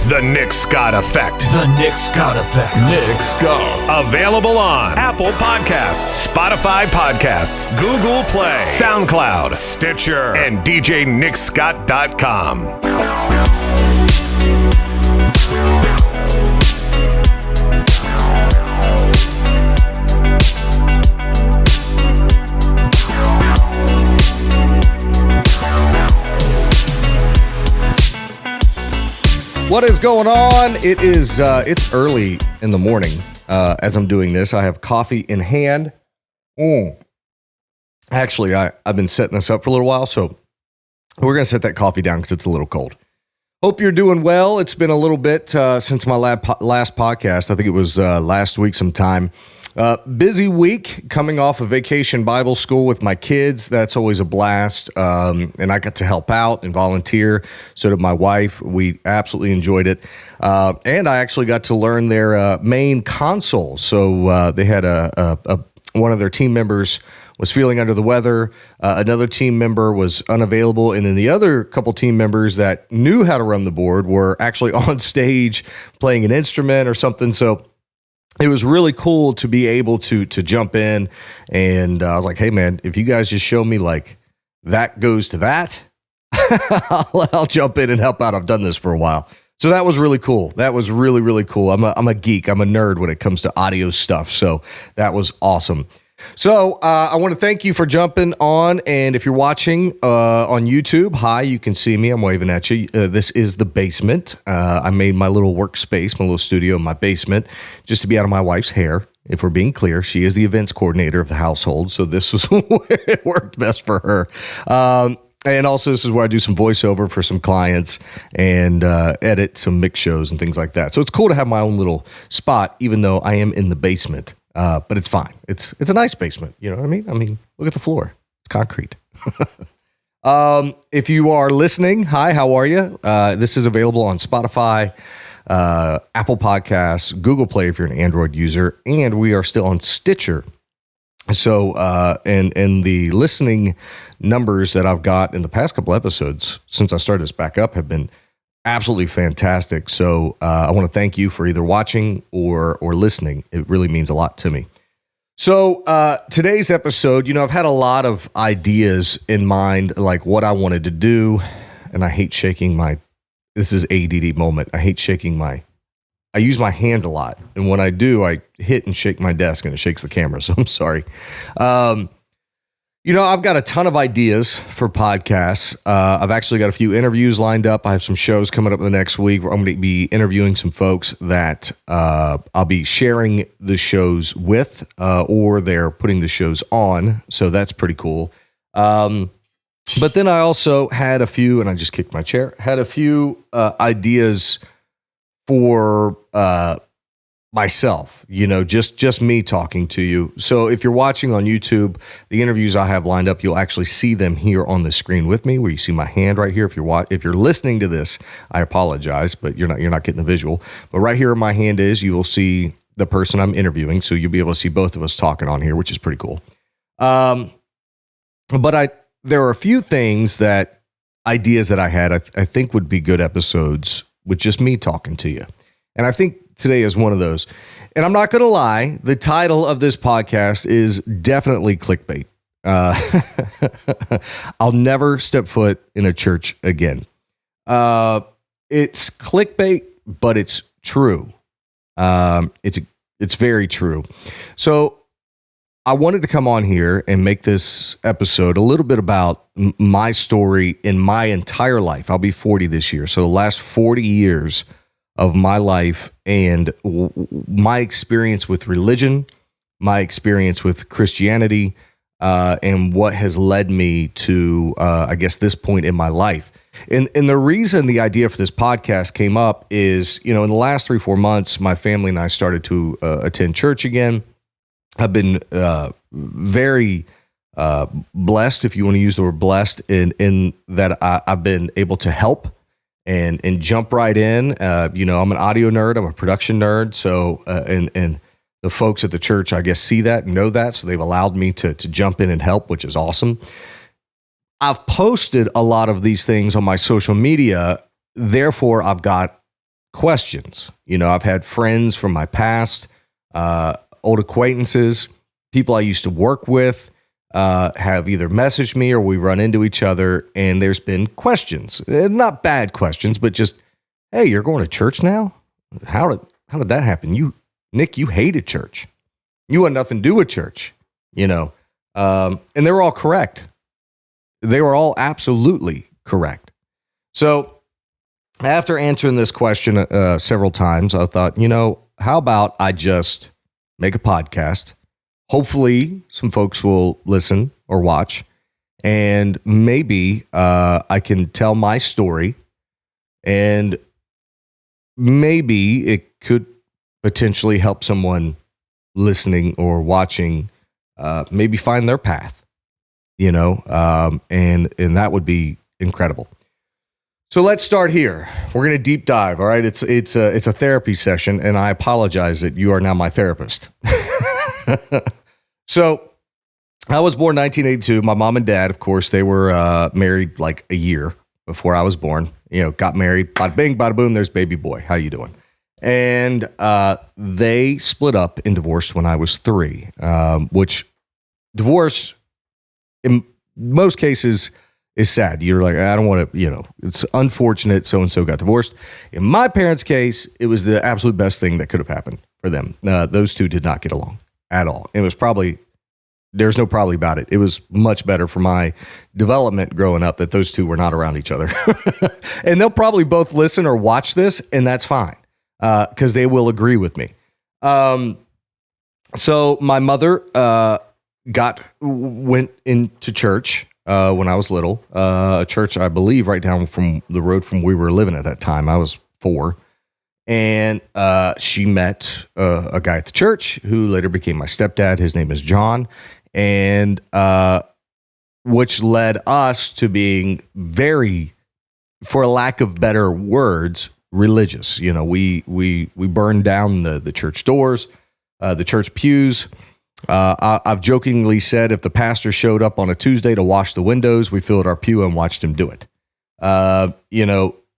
The Nick Scott Effect. The Nick Scott Effect. Nick Scott. Available on Apple Podcasts, Spotify Podcasts, Google Play, SoundCloud, Stitcher, and DJNickScott.com. What is going on? It's early in the morning as I'm doing this. I have coffee in hand. Actually, I've been setting this up for a little while, so we're going to set that coffee down because it's a little cold. Hope you're doing well. It's been a little bit since my last podcast. I think it was last week sometime. Busy week coming off of vacation Bible school with my kids. That's always a blast. And I got to help out and volunteer. So did my wife. We absolutely enjoyed it. And I actually got to learn their main console. So they had one of their team members was feeling under the weather. Another team member was unavailable. And then the other couple team members that knew how to run the board were actually on stage playing an instrument or something. So it was really cool to be able to jump in, and I was like, hey, man, if you guys just show me like that goes to that, I'll jump in and help out. I've done this for a while. So that was really cool. That was really, really cool. I'm a geek. I'm a nerd when it comes to audio stuff. So that was awesome. So I want to thank you for jumping on, and if you're watching on YouTube, hi, you can see me. I'm waving at you. This is the basement. I made my little workspace, my little studio in my basement, just to be out of my wife's hair. If we're being clear, she is the events coordinator of the household, so this was where it worked best for her. And also, this is where I do some voiceover for some clients and edit some mix shows and things like that. So it's cool to have my own little spot, even though I am in the basement. But it's fine. It's a nice basement. You know what I mean? I mean, look at the floor. It's concrete. If you are listening, hi, how are you? This is available on Spotify, Apple Podcasts, Google Play if you're an Android user, and we are still on Stitcher. So, and the listening numbers that I've got in the past couple episodes since I started this back up have been absolutely fantastic. So I want to thank you for either watching or listening. It really means a lot to me. So today's episode, I've had a lot of ideas in mind, like what I wanted to do. And I hate shaking this is ADD moment. I hate shaking I use my hands a lot. And when I do, I hit and shake my desk and it shakes the camera. So I'm sorry. I've got a ton of ideas for podcasts. I've actually got a few interviews lined up. I have some shows coming up the next week where I'm going to be interviewing some folks that I'll be sharing the shows with, or they're putting the shows on. So that's pretty cool. But then I also had a few, and I just kicked my chair, ideas for myself, just me talking to you. So if you're watching on YouTube, the interviews I have lined up, you'll actually see them here on the screen with me, where you see my hand right here. If you're listening to this, I apologize, but you're not getting the visual. But right here, my hand you will see the person I'm interviewing, so you'll be able to see both of us talking on here, which is pretty cool. But there are a few ideas that I had I think would be good episodes with just me talking to you, and I think today is one of those. And I'm not going to lie, the title of this podcast is definitely clickbait. I'll never step foot in a church again. It's clickbait, but it's true. It's very true. So I wanted to come on here and make this episode a little bit about my story in my entire life. I'll be 40 this year. So the last 40 years of my life and my experience with religion, my experience with Christianity, and what has led me to, this point in my life. And the reason the idea for this podcast came up is, in the last 3-4 months, my family and I started to attend church again. I've been very blessed, if you want to use the word blessed, in that I've been able to help and jump right in. I'm an audio nerd. I'm a production nerd. So, and the folks at the church, I guess, see that and know that. So they've allowed me to jump in and help, which is awesome. I've posted a lot of these things on my social media. Therefore, I've got questions. I've had friends from my past, old acquaintances, people I used to work with, have either messaged me or we run into each other, and there's been questions. Not bad questions, but just, hey, you're going to church now? How did that happen? Nick, you hated church. You had nothing to do with church, and they were all correct. They were all absolutely correct. So after answering this question several times, I thought, how about I just make a podcast? Hopefully some folks will listen or watch, and maybe I can tell my story, and maybe it could potentially help someone listening or watching maybe find their path, and that would be incredible. So let's start here. We're going to deep dive. All right. It's a therapy session, and I apologize that you are now my therapist. So I was born in 1982. My mom and dad, of course, they were married like a year before I was born. Got married, bada bing, bada boom, there's baby boy. How you doing? And they split up and divorced when I was 3, which divorce in most cases is sad. You're like, I don't want to, it's unfortunate so-and-so got divorced. In my parents' case, it was the absolute best thing that could have happened for them. Those two did not get along at all. It was there's no probably about it. It was much better for my development growing up that those two were not around each other. And they'll probably both listen or watch this, and that's fine, because they will agree with me. So my mother went into church when I was little, a church, I believe, right down from the road from where we were living at that time. I was 4. And she met a guy at the church who later became my stepdad. His name is John. And which led us to being very, for lack of better words, religious. We burned down the church doors, the church pews. I've jokingly said if the pastor showed up on a Tuesday to wash the windows, we filled our pew and watched him do it.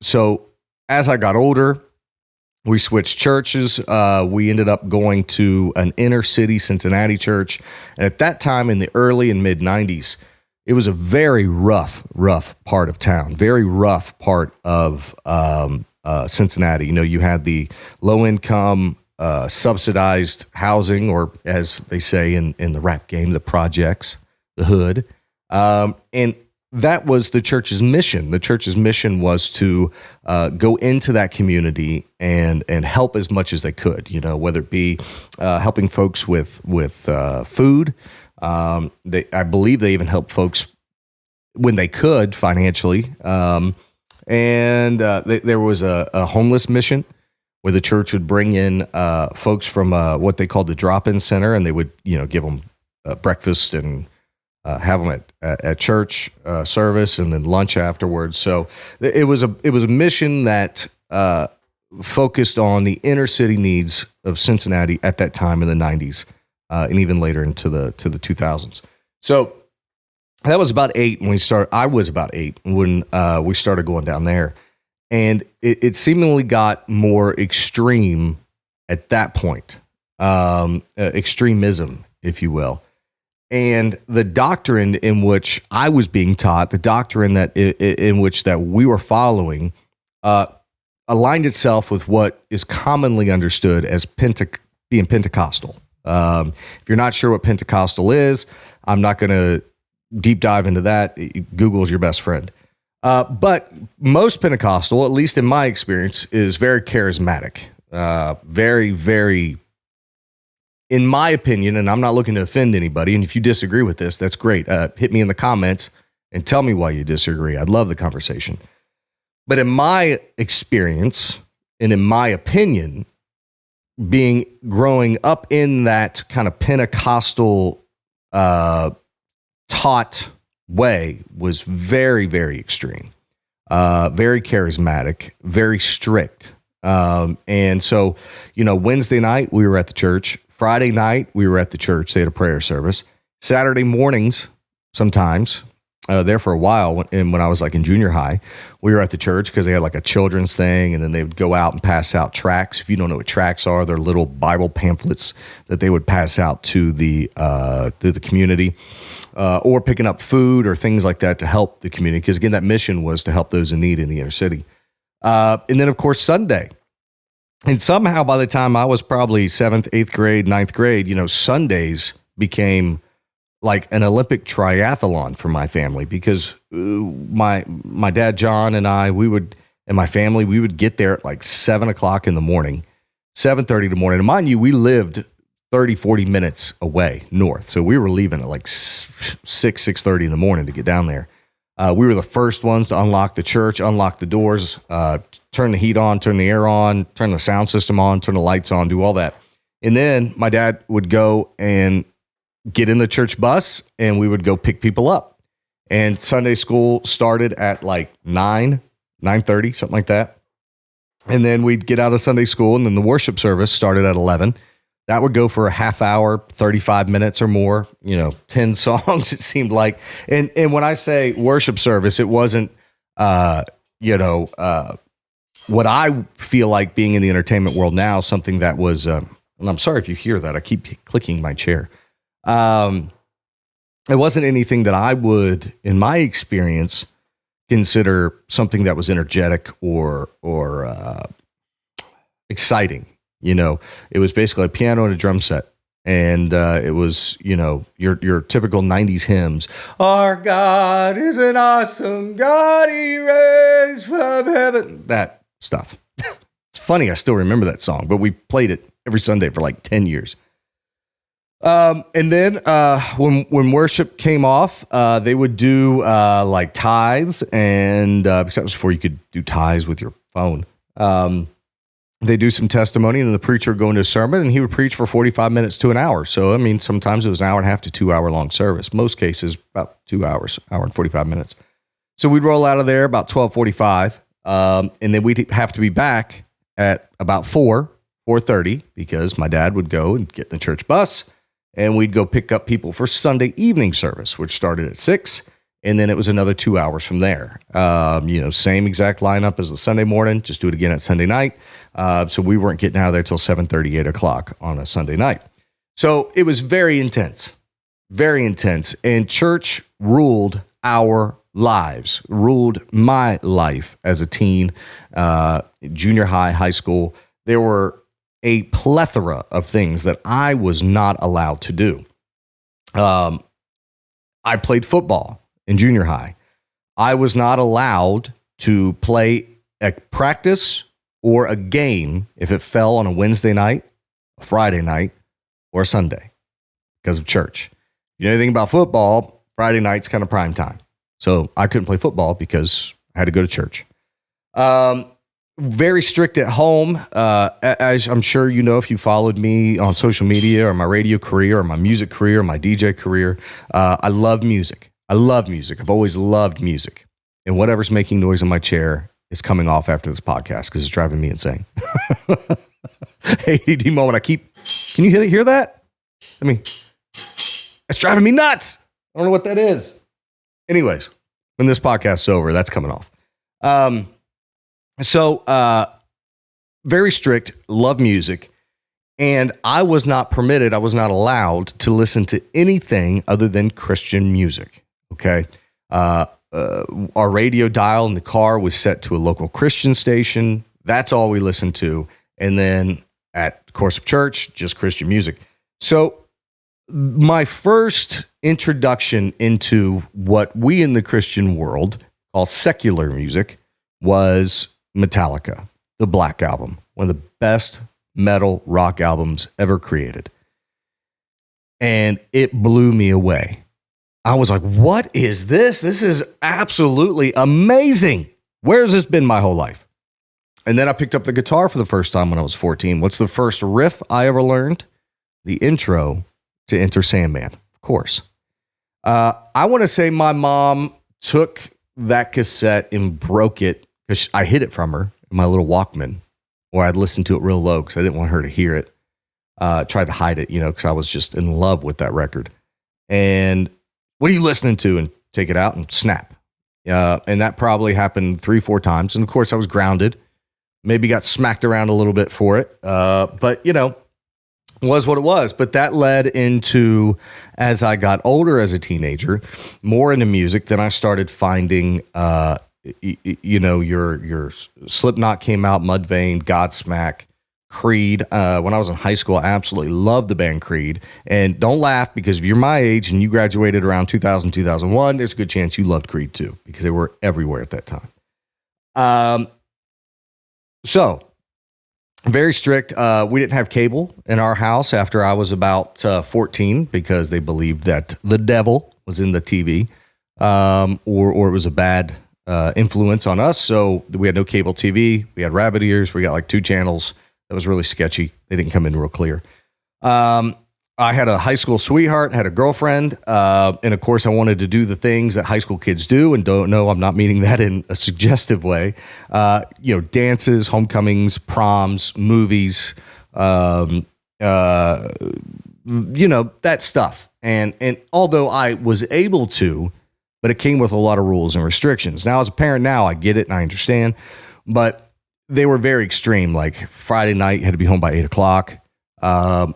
So as I got older, we switched churches. We ended up going to an inner city Cincinnati church. And at that time, in the early and mid 90s, it was a very rough part of town, very rough part of Cincinnati. You had the low income, subsidized housing, or as they say in the rap game, the projects, the hood. And that was the church's mission. The church's mission was to go into that community and help as much as they could, whether it be helping folks with food. I believe they even helped folks when they could financially. And there was a homeless mission where the church would bring in folks from what they called the drop-in center, and they would, give them breakfast and have them at church service, and then lunch afterwards. So it was a mission that focused on the inner city needs of Cincinnati at that time in the 90s, and even later into the 2000s. So that was about 8 when we started. I was about 8 when we started going down there, and it seemingly got more extreme at that point, extremism, if you will. And the doctrine in which I was being taught, the doctrine in which we were following, aligned itself with what is commonly understood as being Pentecostal. If you're not sure what Pentecostal is, I'm not going to deep dive into that. Google's your best friend. But most Pentecostal, at least in my experience, is very charismatic, very, very, in my opinion, and I'm not looking to offend anybody, and if you disagree with this, that's great. Hit me in the comments and tell me why you disagree. I'd love the conversation. But in my experience, and in my opinion, growing up in that kind of Pentecostal taught way was very, very extreme, very charismatic, very strict. And so, Wednesday night we were at the church. Friday night we were at the church. They had a prayer service. Saturday mornings, sometimes there for a while. When I was like in junior high, we were at the church because they had like a children's thing, and then they would go out and pass out tracts. If you don't know what tracts are, they're little Bible pamphlets that they would pass out to the community, or picking up food or things like that to help the community. Because again, that mission was to help those in need in the inner city. And then of course Sunday. And somehow by the time I was probably 7th, 8th grade, 9th grade, Sundays became like an Olympic triathlon for my family, because my dad, John, and my family, we would get there at like 7 o'clock in the morning, 7:30 in the morning. And mind you, we lived 30, 40 minutes away north. So we were leaving at like 6:30 in the morning to get down there. We were the first ones to unlock the church, unlock the doors, turn the heat on, turn the air on, turn the sound system on, turn the lights on, do all that. And then my dad would go and get in the church bus, and we would go pick people up. And Sunday school started at like 9:30, something like that. And then we'd get out of Sunday school, and then the worship service started at 11. That would go for a half hour, 35 minutes or more, 10 songs, it seemed like. And when I say worship service, it wasn't, what I feel like being in the entertainment world now, something that was, and I'm sorry if you hear that, I keep clicking my chair. It wasn't anything that I would, in my experience, consider something that was energetic or exciting. It was basically a piano and a drum set. And it was, your typical 90s hymns. Our God is an awesome God, he raised from heaven. That stuff. It's funny, I still remember that song, but we played it every Sunday for like 10 years. And then when worship came off, they would do like tithes, and because that was before you could do tithes with your phone. They do some testimony, and then the preacher would go into a sermon, and he would preach for 45 minutes to an hour. So, sometimes it was an hour and a half to 2 hour long service. Most cases, about 2 hours, hour and 45 minutes. So we'd roll out of there about 12:45, and then we'd have to be back at about 4:30, because my dad would go and get in the church bus, and we'd go pick up people for Sunday evening service, which started at 6. And then it was another 2 hours from there. Same exact lineup as the Sunday morning, just do it again at Sunday night. So we weren't getting out of there till 7:30, 8 o'clock on a Sunday night. So it was very intense. And church ruled our lives, ruled my life as a teen, junior high, high school. There were a plethora of things that I was not allowed to do. I played football in junior high. I was not allowed to play a practice or a game if it fell on a Wednesday night, a Friday night, or a Sunday because of church. You know anything about football, Friday night's kind of prime time. So I couldn't play football because I had to go to church. Very strict at home. As I'm sure you know, if you followed me on social media or my radio career or my music career or my DJ career, I love music. I've always loved music. And whatever's making noise in my chair is coming off after this podcast because it's driving me insane. ADD moment. Can you hear that? It's driving me nuts. I don't know what that is. Anyways, when this podcast's over, that's coming off. So very strict, love music. And I was not allowed to listen to anything other than Christian music. Okay. Our radio dial in the car was set to a local Christian station. That's all we listened to. And then at the course of church, just Christian music. So my first introduction into what we in the Christian world call secular music was Metallica, the Black Album, one of the best metal rock albums ever created. And it blew me away. I was like, what is this? This is absolutely amazing. Where's this been my whole life? And then I picked up the guitar for the first time when I was 14. What's the first riff I ever learned? The intro to Enter Sandman, of course. I want to say my mom took that cassette and broke it because I hid it from her in my little Walkman, or I'd listen to it real low because I didn't want her to hear it. Tried to hide it, because I was just in love with that record. And what are you listening to? And take it out, and snap. And that probably happened 3-4 times. And of course, I was grounded, maybe got smacked around a little bit for it. But, was what it was. But that led into, as I got older as a teenager, more into music. Then I started finding, your Slipknot came out, Mudvayne, Godsmack, Creed. When I was in high school, I absolutely loved the band Creed. And don't laugh, because if you're my age and you graduated around 2000, 2001, there's a good chance you loved Creed too, because they were everywhere at that time. So very strict. We didn't have cable in our house after I was about 14, because they believed that the devil was in the TV, or it was a bad influence on us. So we had no cable TV. We had rabbit ears. We got like 2 channels. That was really sketchy. They didn't come in real clear. I had a high school sweetheart, had a girlfriend, and of course I wanted to do the things that high school kids do, and don't know, I'm not meaning that in a suggestive way. Dances, homecomings, proms, movies, that stuff. And although I was able to, but it came with a lot of rules and restrictions. Now, as a parent now, I get it and I understand, but they were very extreme. Like Friday night, you had to be home by 8:00.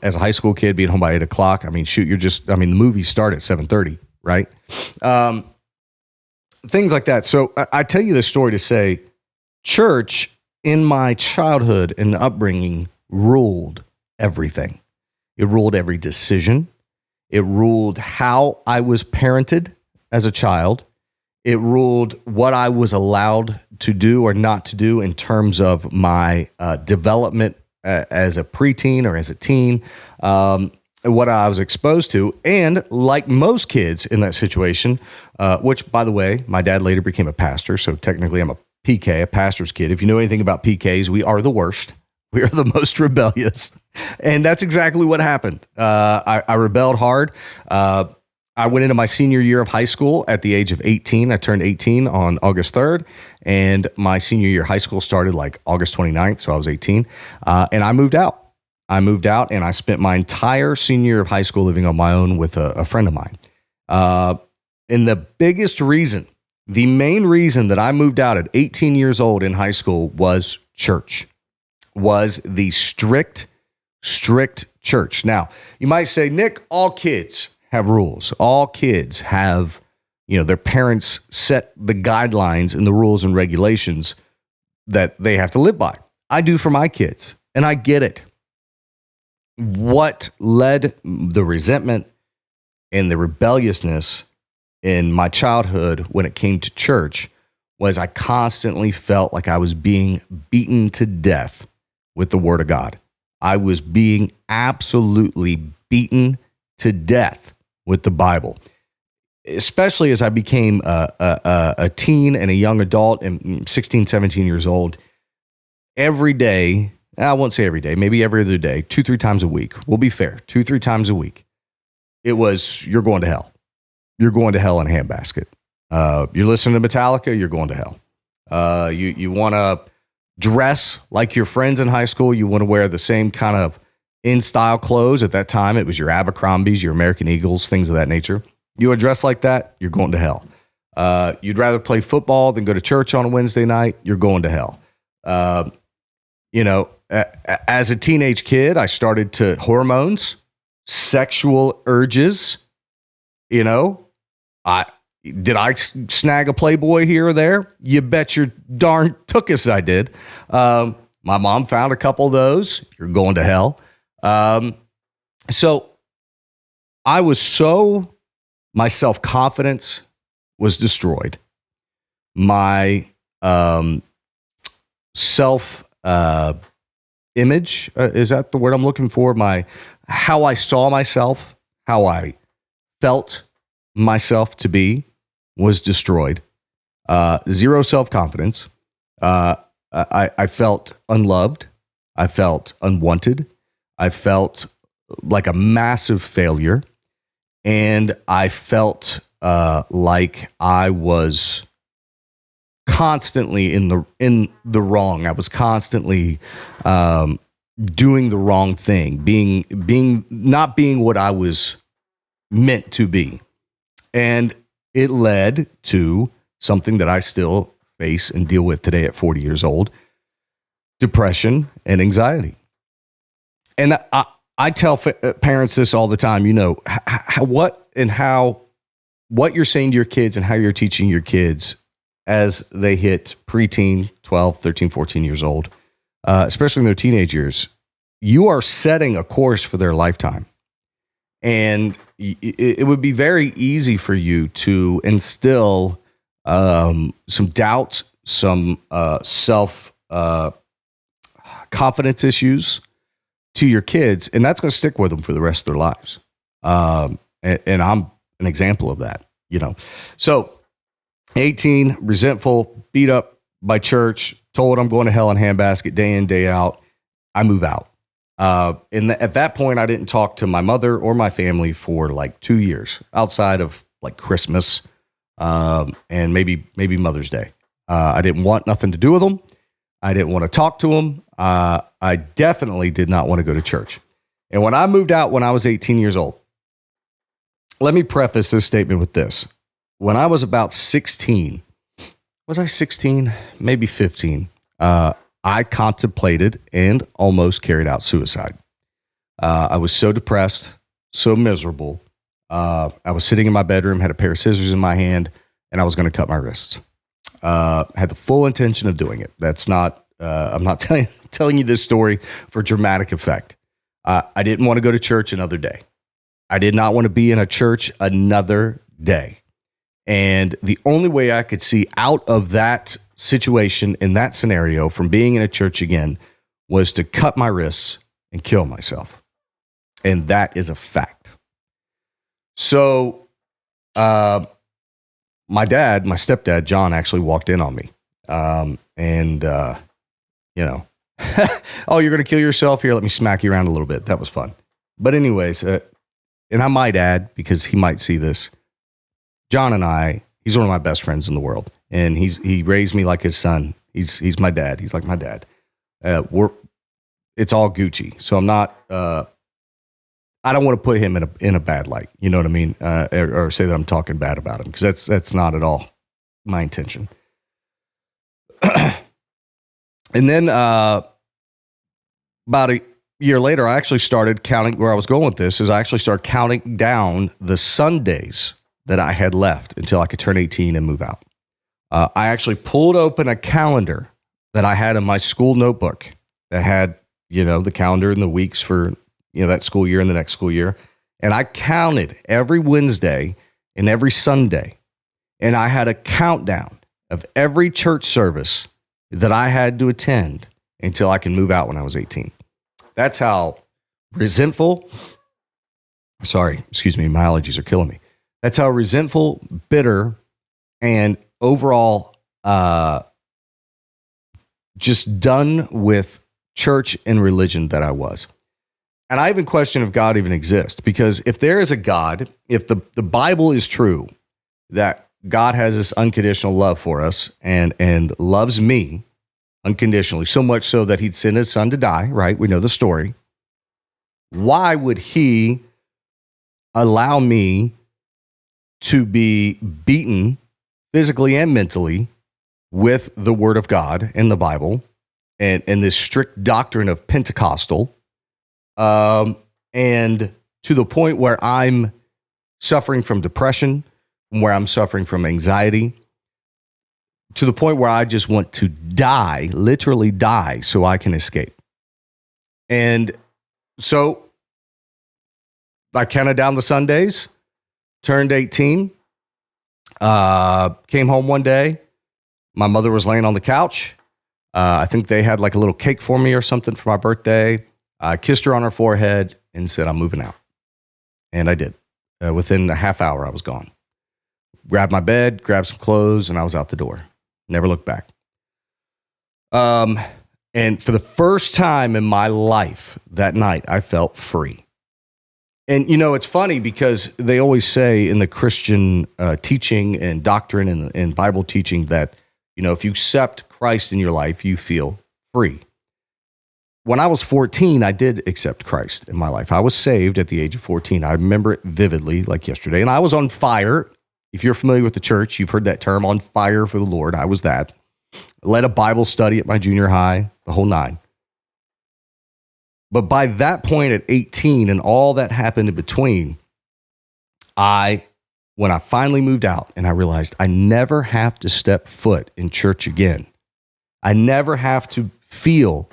As a high school kid, being home by 8:00. I mean, shoot, the movies start at 7:30, right? Things like that. So I tell you this story to say, church in my childhood and upbringing ruled everything. It ruled every decision. It ruled how I was parented as a child. It ruled what I was allowed to do or not to do in terms of my development as a preteen or as a teen, what I was exposed to. And like most kids in that situation, which, by the way, my dad later became a pastor, so technically I'm a PK, a pastor's kid. If you know anything about PKs, we are the worst. We are the most rebellious. And that's exactly what happened. I rebelled hard. I went into my senior year of high school at the age of 18. I turned 18 on August 3rd, and my senior year of high school started like August 29th, so I was 18, and I moved out. And I spent my entire senior year of high school living on my own with a friend of mine. And the main reason that I moved out at 18 years old in high school was church, was the strict church. Now, you might say, Nick, all kids have rules. All kids have, their parents set the guidelines and the rules and regulations that they have to live by. I do for my kids, and I get it. What led the resentment and the rebelliousness in my childhood when it came to church was I constantly felt like I was being beaten to death with the Word of God. I was being absolutely beaten to death with the Bible, especially as I became a teen and a young adult and 16, 17 years old. Every day, I won't say every day, maybe every other day, 2-3 times a week. We'll be fair, 2-3 times a week. It was, you're going to hell. You're going to hell in a handbasket. You're listening to Metallica, you're going to hell. You want to dress like your friends in high school. You want to wear the same kind of in-style clothes. At that time, it was your Abercrombies, your American Eagles, things of that nature. You want to dress like that, you're going to hell. You'd rather play football than go to church on a Wednesday night, you're going to hell. As a teenage kid, I started to hormones, sexual urges. Did I snag a Playboy here or there? You bet your darn tookus I did. My mom found a couple of those. You're going to hell. So my self-confidence was destroyed. My self-image, is that the word I'm looking for? How I saw myself, how I felt myself to be was destroyed. Zero self-confidence. I felt unloved. I felt unwanted. I felt like a massive failure. And I felt like I was constantly in the wrong. I was constantly doing the wrong thing, not being what I was meant to be. And it led to something that I still face and deal with today at 40 years old, depression and anxiety. And I tell parents this all the time, what you're saying to your kids and how you're teaching your kids as they hit preteen, 12, 13, 14 years old, especially in their teenage years, you are setting a course for their lifetime. And it would be very easy for you to instill some doubt, some self confidence issues to your kids, and that's going to stick with them for the rest of their lives. And I'm an example of that, So 18, resentful, beat up by church, told I'm going to hell in handbasket day in, day out. I move out. And at that point, I didn't talk to my mother or my family for like 2 years outside of like Christmas and maybe Mother's Day. I didn't want nothing to do with them. I didn't want to talk to them. I definitely did not want to go to church. And when I moved out when I was 18 years old, let me preface this statement with this. When I was about 16, was I 16? Maybe 15. I contemplated and almost carried out suicide. I was so depressed, so miserable. I was sitting in my bedroom, had a pair of scissors in my hand, and I was going to cut my wrists. Had the full intention of doing it. That's not, I'm not telling you this story for dramatic effect. I didn't want to go to church another day. I did not want to be in a church another day. And the only way I could see out of that situation in that scenario from being in a church again was to cut my wrists and kill myself. And that is a fact. So, my stepdad, John, actually walked in on me. Oh, you're going to kill yourself? Here, let me smack you around a little bit. That was fun. But anyways, and I might add, because he might see this, John and I, he's one of my best friends in the world. And he raised me like his son. He's my dad. He's like my dad. It's all Gucci. So I'm not, I don't want to put him in a bad light. You know what I mean? Or say that I'm talking bad about him, because that's not at all my intention. And then about a year later, I actually started counting. Where I was going with this is I actually started counting down the Sundays that I had left until I could turn 18 and move out. I actually pulled open a calendar that I had in my school notebook that had, the calendar and the weeks for, that school year and the next school year. And I counted every Wednesday and every Sunday. And I had a countdown of every church service that I had to attend until I can move out when I was 18. That's how resentful, excuse me, my allergies are killing me. That's how resentful, bitter, and overall just done with church and religion that I was. And I even question if God even exists, because if there is a God, if the Bible is true, that God has this unconditional love for us and loves me unconditionally, so much so that he'd send his son to die, right? We know the story. Why would he allow me to be beaten physically and mentally with the word of God in the Bible and this strict doctrine of Pentecostal, and to the point where I'm suffering from depression, where I'm suffering from anxiety, to the point where I just want to die, literally die, so I can escape. And so I counted down the Sundays, turned 18, came home one day. My mother was laying on the couch. I think they had like a little cake for me or something for my birthday. I kissed her on her forehead and said, I'm moving out. And I did. Within a half hour, I was gone. Grabbed my bed, grabbed some clothes, and I was out the door. Never looked back. And for the first time in my life that night, I felt free. And, it's funny because they always say in the Christian teaching and doctrine and Bible teaching that, if you accept Christ in your life, you feel free. When I was 14, I did accept Christ in my life. I was saved at the age of 14. I remember it vividly, like yesterday. And I was on fire, If you're familiar with the church, you've heard that term, on fire for the Lord. I was that. Led a Bible study at my junior high, the whole nine. But by that point at 18 and all that happened in between, when I finally moved out and I realized I never have to step foot in church again. I never have to feel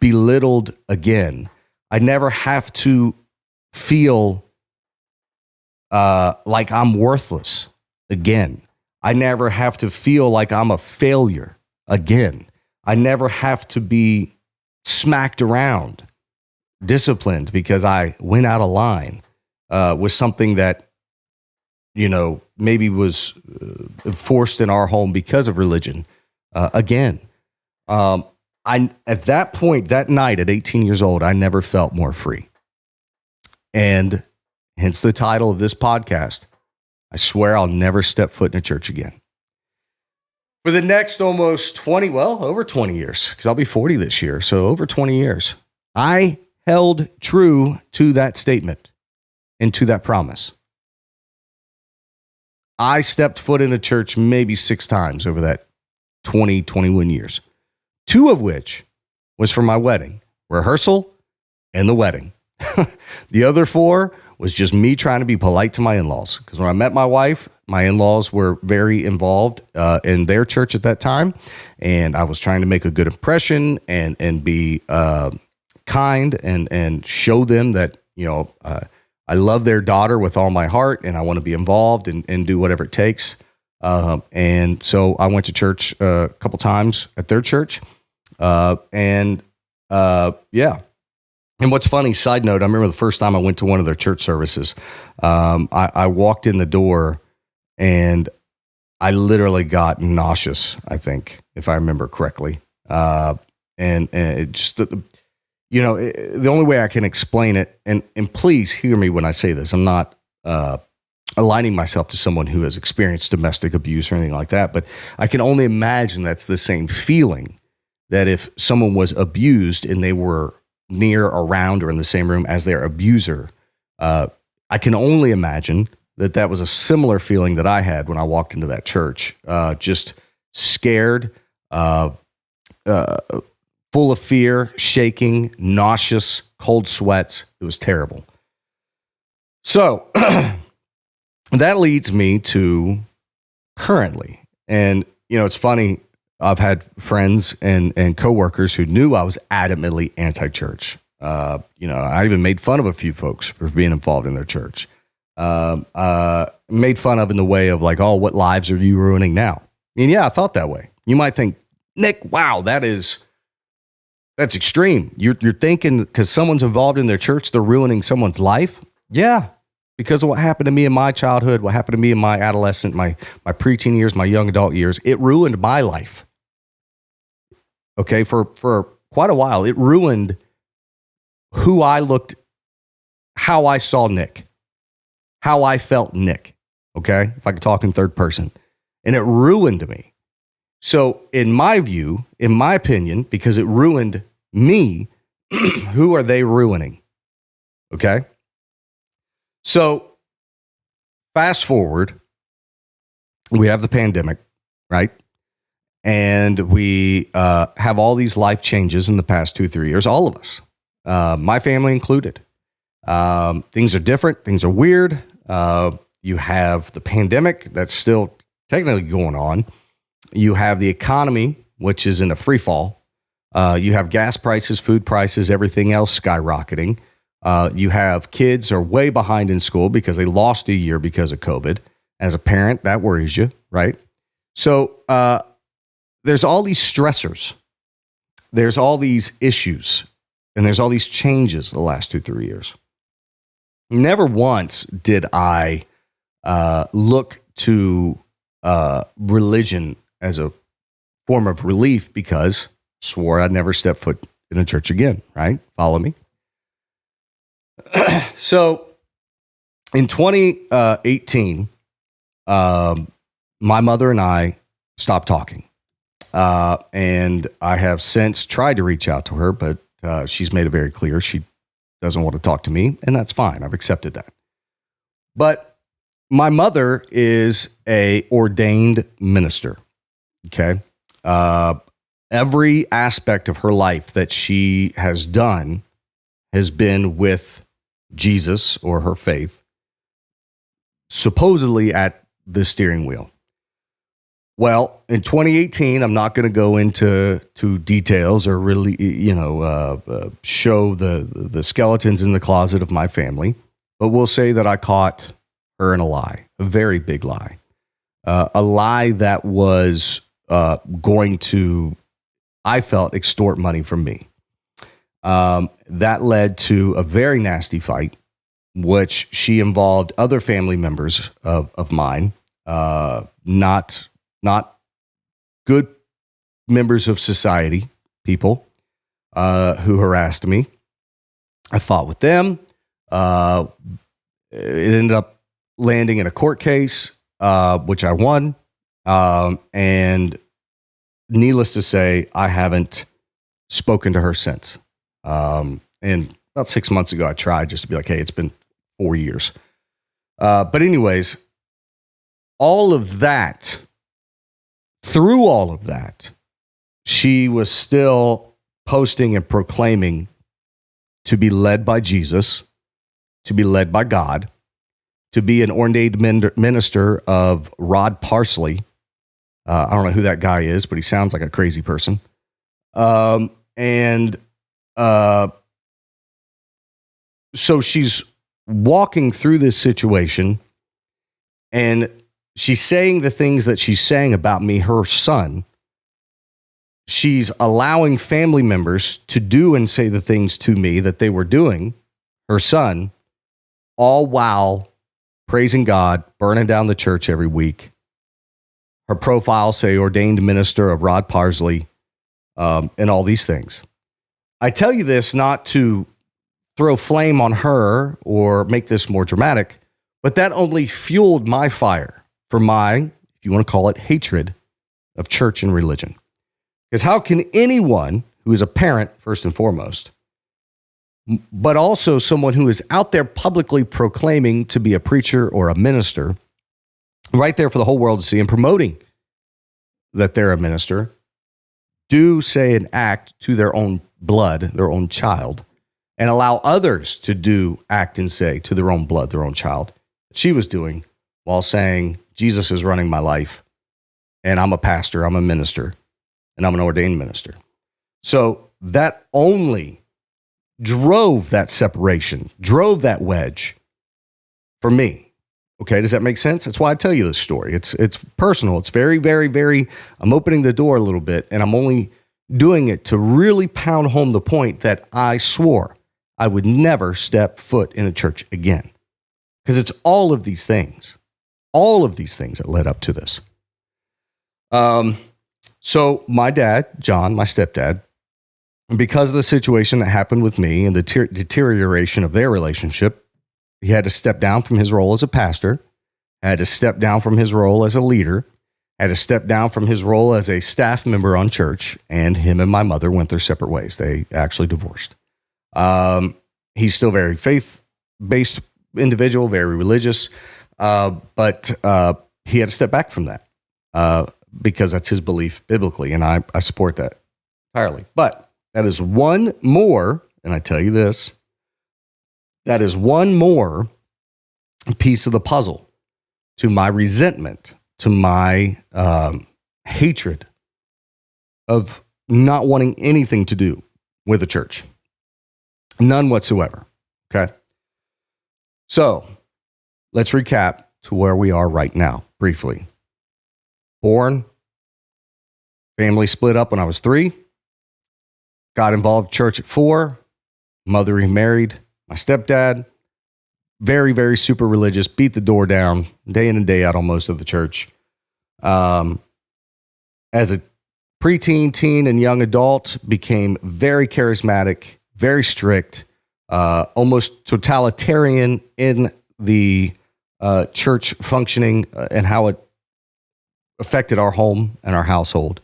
belittled again. I never have to feel like I'm worthless again. I never have to feel like I'm a failure again. I never have to be smacked around, disciplined because I went out of line with something that, maybe was forced in our home because of religion again. At that point, that night at 18 years old, I never felt more free. And hence the title of this podcast, I swear I'll never step foot in a church again. For the next almost over 20 years, because I'll be 40 this year, so over 20 years, I held true to that statement and to that promise. I stepped foot in a church maybe 6 times over that 21 years, 2 of which was for my wedding, rehearsal and the wedding. The other 4 was just me trying to be polite to my in-laws. Because when I met my wife, my in-laws were very involved in their church at that time. And I was trying to make a good impression and be kind and show them that, I love their daughter with all my heart and I want to be involved and do whatever it takes. And so I went to church a couple times at their church. And what's funny, side note, I remember the first time I went to one of their church services, I walked in the door and I literally got nauseous, I think, if I remember correctly. And it just, the only way I can explain it, and please hear me when I say this, I'm not aligning myself to someone who has experienced domestic abuse or anything like that, but I can only imagine that's the same feeling that if someone was abused and they were near, around, or in the same room as their abuser, I can only imagine that was a similar feeling that I had when I walked into that church, just scared, full of fear, shaking, nauseous, cold sweats. It was terrible. So that leads me to currently, and it's funny, I've had friends and coworkers who knew I was adamantly anti-church. I even made fun of a few folks for being involved in their church. Made fun of in the way of like, oh, what lives are you ruining now? And yeah, I thought that way. You might think, Nick, wow, that's extreme. You're thinking because someone's involved in their church, they're ruining someone's life? Yeah, because of what happened to me in my childhood, what happened to me in my adolescent, my preteen years, my young adult years. It ruined my life. Okay, for quite a while, it ruined who I looked, how I saw Nick, how I felt Nick, okay? If I could talk in third person. And it ruined me. So in my view, in my opinion, because it ruined me, who are they ruining? Okay? So fast forward, we have the pandemic, right? And we have all these life changes in the past 2-3 years, all of us, my family included. Things are different. Things are weird. You have the pandemic that's still technically going on. You have the economy, which is in a free fall. You have gas prices, food prices, everything else skyrocketing. You have kids are way behind in school because they lost a year because of COVID. As a parent, that worries you, right? So there's all these stressors. There's all these issues. And there's all these changes the last 2-3 years. Never once did I look to religion as a form of relief because I swore I'd never step foot in a church again, right? Follow me? So in 2018, my mother and I stopped talking. And I have since tried to reach out to her, but she's made it very clear she doesn't want to talk to me, and that's fine. I've accepted that. But my mother is a ordained minister. Okay. Every aspect of her life that she has done has been with Jesus or her faith, supposedly at the steering wheel. Well, in 2018, I'm not going to go into details or really, show the skeletons in the closet of my family, but we'll say that I caught her in a lie, a very big lie, a lie that was going to, I felt, extort money from me. That led to a very nasty fight, which she involved other family members of mine, not good members of society, people who harassed me. I fought with them. It ended up landing in a court case, which I won. And needless to say, I haven't spoken to her since. And about 6 months ago, I tried just to be like, hey, it's been 4 years. But anyways, through all of that, she was still posting and proclaiming to be led by Jesus, to be led by God, to be an ordained minister of Rod Parsley. I don't know who that guy is, but he sounds like a crazy person. So she's walking through this situation, and she's saying the things that she's saying about me, her son. She's allowing family members to do and say the things to me that they were doing, her son, all while praising God, burning down the church every week. Her profile say ordained minister of Rod Parsley, and all these things. I tell you this not to throw flame on her or make this more dramatic, but that only fueled my fire for my, if you want to call it, hatred of church and religion. Because how can anyone who is a parent, first and foremost, but also someone who is out there publicly proclaiming to be a preacher or a minister, right there for the whole world to see and promoting that they're a minister, do say and act to their own blood, their own child, and allow others to do, act, and say to their own blood, their own child. She was doing while saying, Jesus is running my life, and I'm a pastor, I'm a minister, and I'm an ordained minister. So that only drove that separation, drove that wedge for me. Okay, does that make sense? That's why I tell you this story. It's personal. It's very, very, very, I'm opening the door a little bit, and I'm only doing it to really pound home the point that I swore I would never step foot in a church again. Because it's all of these things that led up to this. So my dad, John, my stepdad, because of the situation that happened with me and the deterioration of their relationship, he had to step down from his role as a pastor, had to step down from his role as a leader, had to step down from his role as a staff member on church, and him and my mother went their separate ways. They actually divorced. He's still very faith-based individual, very religious, but he had to step back from that because that's his belief biblically, and I support that entirely. But that is one more, and I tell you this, that is one more piece of the puzzle to my resentment, to my hatred of not wanting anything to do with the church. None whatsoever. Okay? So let's recap to where we are right now, briefly. Born, family split up when I was 3, got involved in church at 4, mother remarried, my stepdad, very, very super religious, beat the door down day in and day out on most of the church. As a preteen, teen, and young adult, became very charismatic, very strict, almost totalitarian in the church functioning and how it affected our home and our household.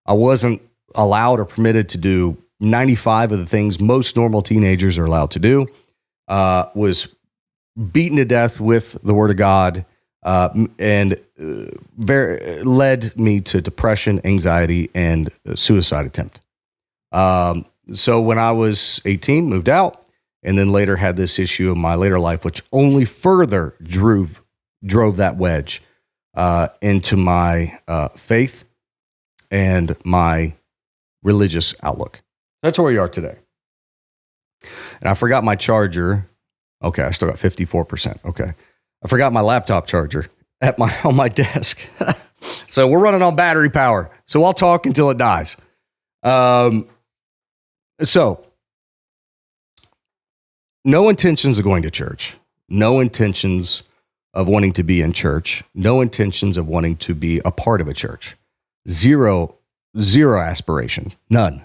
I wasn't allowed or permitted to do 95 of the things most normal teenagers are allowed to do. Was beaten to death with the Word of God, and very led me to depression, anxiety, and suicide attempt. So when I was 18, moved out, and then later had this issue in my later life, which only further drove that wedge into my faith and my religious outlook. That's where we are today. And I forgot my charger. Okay, I still got 54%. Okay. I forgot my laptop charger on my desk. So we're running on battery power. So I'll talk until it dies. So no intentions of going to church. No intentions of wanting to be in church. No intentions of wanting to be a part of a church. Zero aspiration. None.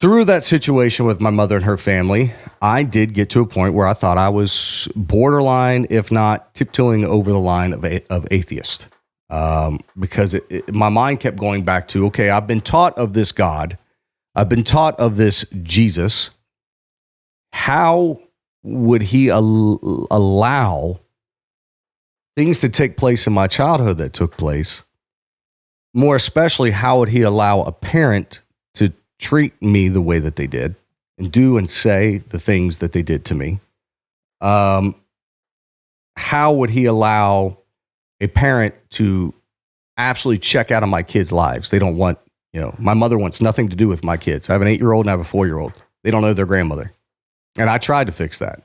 Through that situation with my mother and her family, I did get to a point where I thought I was borderline, if not tiptoeing over the line of atheist. Because my mind kept going back to, okay, I've been taught of this God. I've been taught of this Jesus. How would he allow things to take place in my childhood that took place? More especially, how would he allow a parent to treat me the way that they did and do and say the things that they did to me? How would he allow a parent to absolutely check out of my kids' lives? They don't want, my mother wants nothing to do with my kids. I have an 8-year-old and I have a 4-year-old. They don't know their grandmother. And I tried to fix that.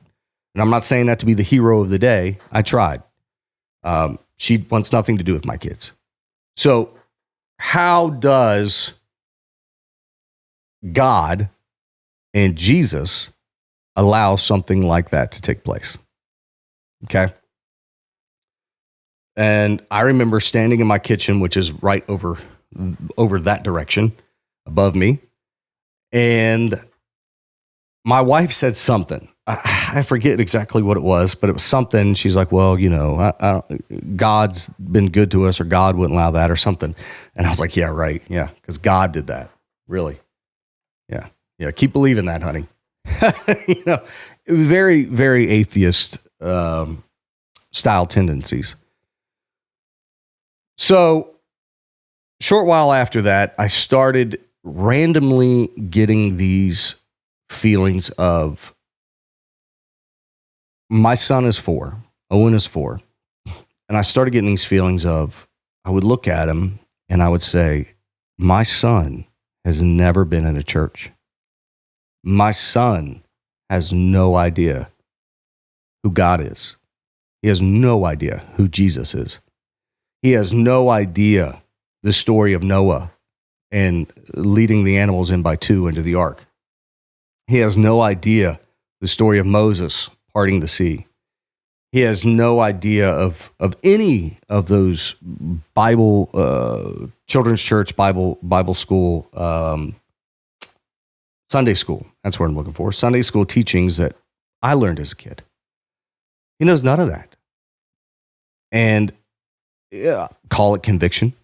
And I'm not saying that to be the hero of the day. I tried. She wants nothing to do with my kids. So how does God and Jesus allow something like that to take place? Okay. And I remember standing in my kitchen, which is right over that direction above me. And my wife said something. I forget exactly what it was, but it was something. She's like, well, God's been good to us, or God wouldn't allow that, or something. And I was like, yeah, right. Yeah. Because God did that. Really. Yeah. Yeah. Keep believing that, honey. Very, very atheist style tendencies. So short while after that, I started randomly getting these feelings of, my son is 4, Owen is 4. And I started getting these feelings of, I would look at him and I would say, my son has never been in a church. My son has no idea who God is. He has no idea who Jesus is. He has no idea the story of Noah and leading the animals in by 2 into the ark. He has no idea the story of Moses parting the sea. He has no idea of any of those Bible, children's church, Bible school, Sunday school. That's what I'm looking for. Sunday school teachings that I learned as a kid. He knows none of that. And call it conviction.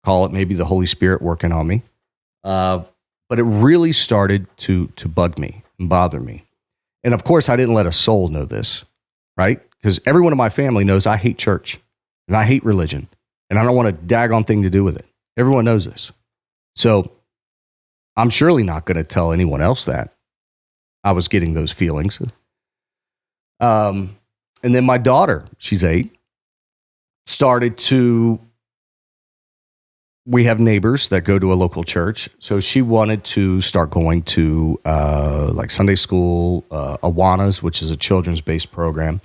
Call it maybe the Holy Spirit working on me. But it really started to bug me and bother me. And of course, I didn't let a soul know this, right? Because everyone in my family knows I hate church and I hate religion and I don't want a daggone thing to do with it. Everyone knows this. So I'm surely not going to tell anyone else that I was getting those feelings. And then my daughter, she's 8, started to, we have neighbors that go to a local church. So she wanted to start going to like Sunday school, Awanas, which is a children's based program.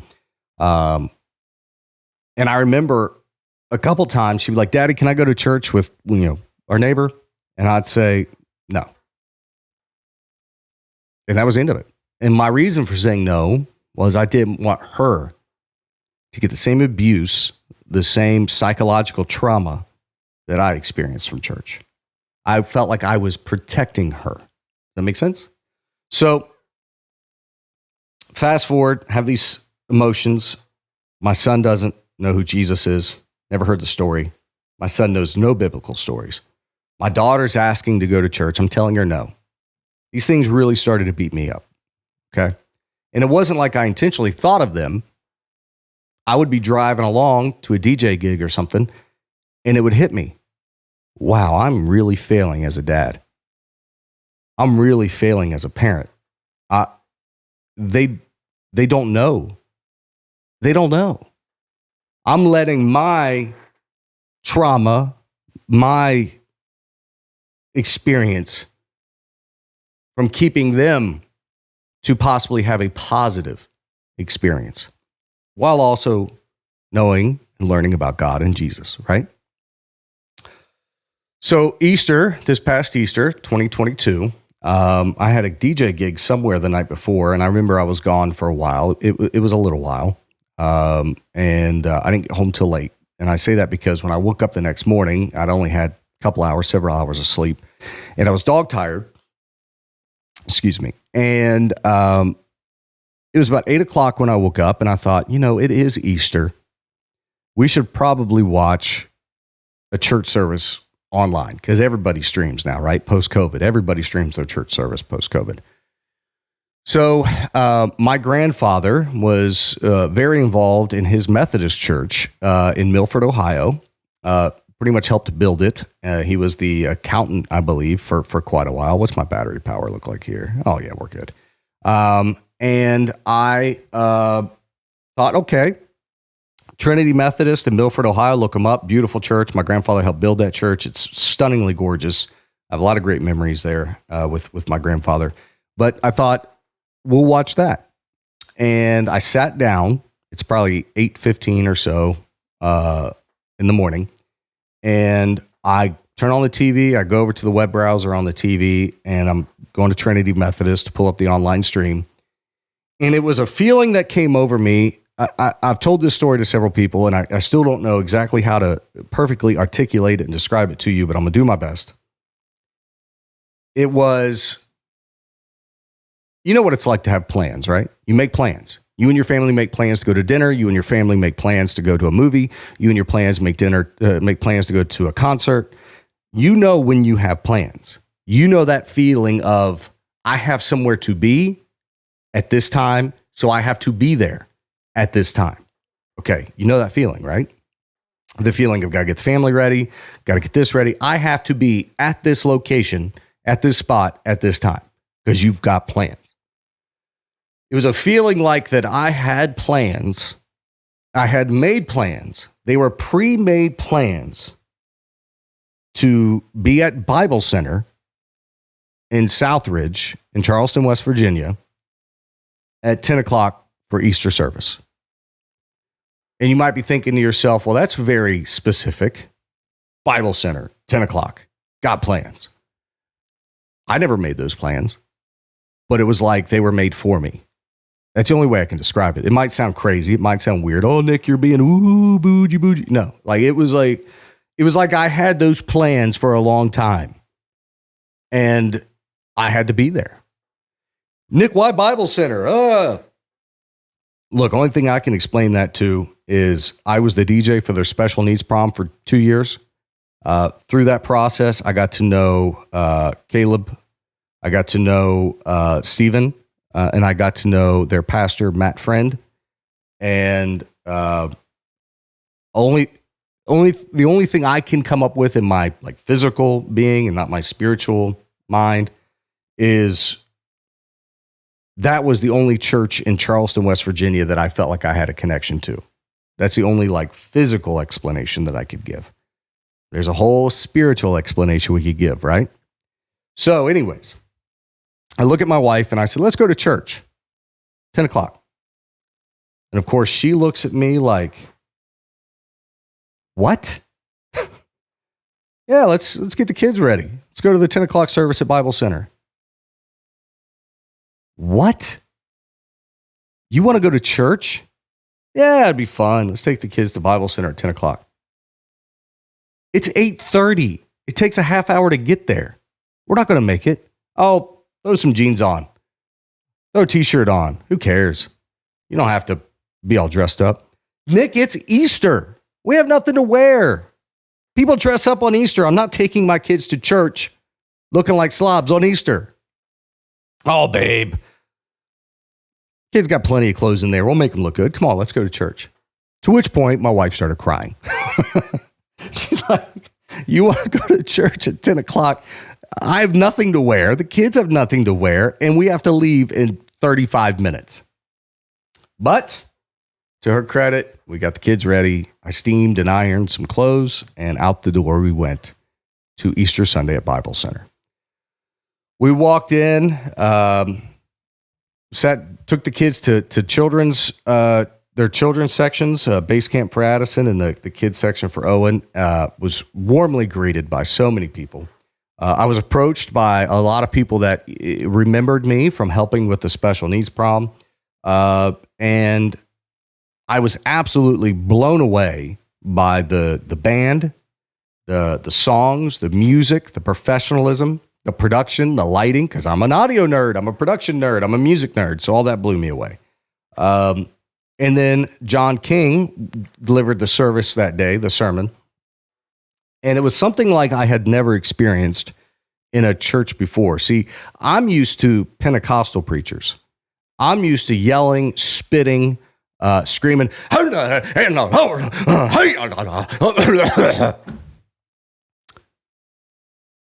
And I remember a couple times she'd be like, Daddy, can I go to church with, our neighbor? And I'd say, no. And that was the end of it. And my reason for saying no was I didn't want her to get the same abuse, the same psychological trauma that I experienced from church. I felt like I was protecting her. Does that make sense? So fast forward, have these emotions. My son doesn't know who Jesus is. Never heard the story. My son knows no biblical stories. My daughter's asking to go to church. I'm telling her no. These things really started to beat me up. Okay. And it wasn't like I intentionally thought of them. I would be driving along to a DJ gig or something, and it would hit me. Wow, I'm really failing as a dad. I'm really failing as a parent. They don't know. They don't know. I'm letting my trauma, my experience from keeping them to possibly have a positive experience while also knowing and learning about God and Jesus, right? So Easter, this past Easter, 2022, I had a DJ gig somewhere the night before, and I remember I was gone for a while. It was a little while, and I didn't get home till late. And I say that because when I woke up the next morning, I'd only had a couple hours, several hours of sleep, and I was dog tired. Excuse me. And it was about 8 o'clock when I woke up, and I thought, it is Easter. We should probably watch a church service online because everybody streams now, right? Post-COVID, everybody streams their church service post-COVID. So my grandfather was very involved in his Methodist church in Milford, Ohio. Pretty much helped build it. He was the accountant, I believe, for quite a while. What's my battery power look like here? Oh, yeah, we're good. And I thought, okay, Trinity Methodist in Milford, Ohio, look them up. Beautiful church. My grandfather helped build that church. It's stunningly gorgeous. I have a lot of great memories there with my grandfather. But I thought, we'll watch that. And I sat down. It's probably 8:15 or so in the morning. And I turn on the TV. I go over to the web browser on the TV, and I'm going to Trinity Methodist to pull up the online stream. And it was a feeling that came over me. I've told this story to several people, and I still don't know exactly how to perfectly articulate it and describe it to you, but I'm going to do my best. It was, you know what it's like to have plans, right? You make plans. You and your family make plans to go to dinner. You and your family make plans to go to a movie. You and your plans make plans to go to a concert. You know when you have plans. You know that feeling of, I have somewhere to be at this time, so I have to be there at this time. Okay, you know that feeling, right? The feeling of got to get the family ready, got to get this ready. I have to be at this location, at this spot, at this time, because you've got plans. It was a feeling like that I had plans. I had made plans. They were pre-made plans to be at Bible Center in Southridge in Charleston, West Virginia at 10 o'clock for Easter service. And you might be thinking to yourself, well, that's very specific. Bible Center, 10 o'clock, got plans. I never made those plans, but it was like they were made for me. That's the only way I can describe it. It might sound crazy. It might sound weird. Oh, Nick, you're being ooh, bougie, bougie. No, it was like I had those plans for a long time, and I had to be there. Nick, why Bible Center? Look, only thing I can explain that to is I was the DJ for their special needs prom for 2 years. Through that process, I got to know Caleb. I got to know Stephen. And I got to know their pastor, Matt Friend. And the only thing I can come up with in my physical being and not my spiritual mind is that was the only church in Charleston, West Virginia that I felt like I had a connection to. That's the only physical explanation that I could give. There's a whole spiritual explanation we could give, right? So anyways, I look at my wife and I said, let's go to church, 10 o'clock. And of course, she looks at me like, what? Yeah, let's get the kids ready. Let's go to the 10 o'clock service at Bible Center. What? You want to go to church? Yeah, it'd be fun. Let's take the kids to Bible Center at 10 o'clock. It's 8:30. It takes a half hour to get there. We're not going to make it. Oh, throw some jeans on. Throw a t-shirt on. Who cares? You don't have to be all dressed up. Nick, it's Easter. We have nothing to wear. People dress up on Easter. I'm not taking my kids to church looking like slobs on Easter. Oh, babe. Kids got plenty of clothes in there. We'll make them look good. Come on, let's go to church. To which point my wife started crying. She's like, you want to go to church at 10 o'clock? I have nothing to wear. The kids have nothing to wear. And we have to leave in 35 minutes. But to her credit, we got the kids ready. I steamed and ironed some clothes, and out the door we went to Easter Sunday at Bible Center. We walked in, took the kids to children's, their children's sections, base camp for Addison and the kids section for Owen. Was warmly greeted by so many people. I was approached by a lot of people that remembered me from helping with the special needs prom. And I was absolutely blown away by the band, the songs, the music, the professionalism, the production, the lighting, because I'm an audio nerd, I'm a production nerd, I'm a music nerd, so all that blew me away. And then John King delivered the service that day, the sermon, and it was something like I had never experienced in a church before. See, I'm used to Pentecostal preachers. I'm used to yelling, spitting, screaming.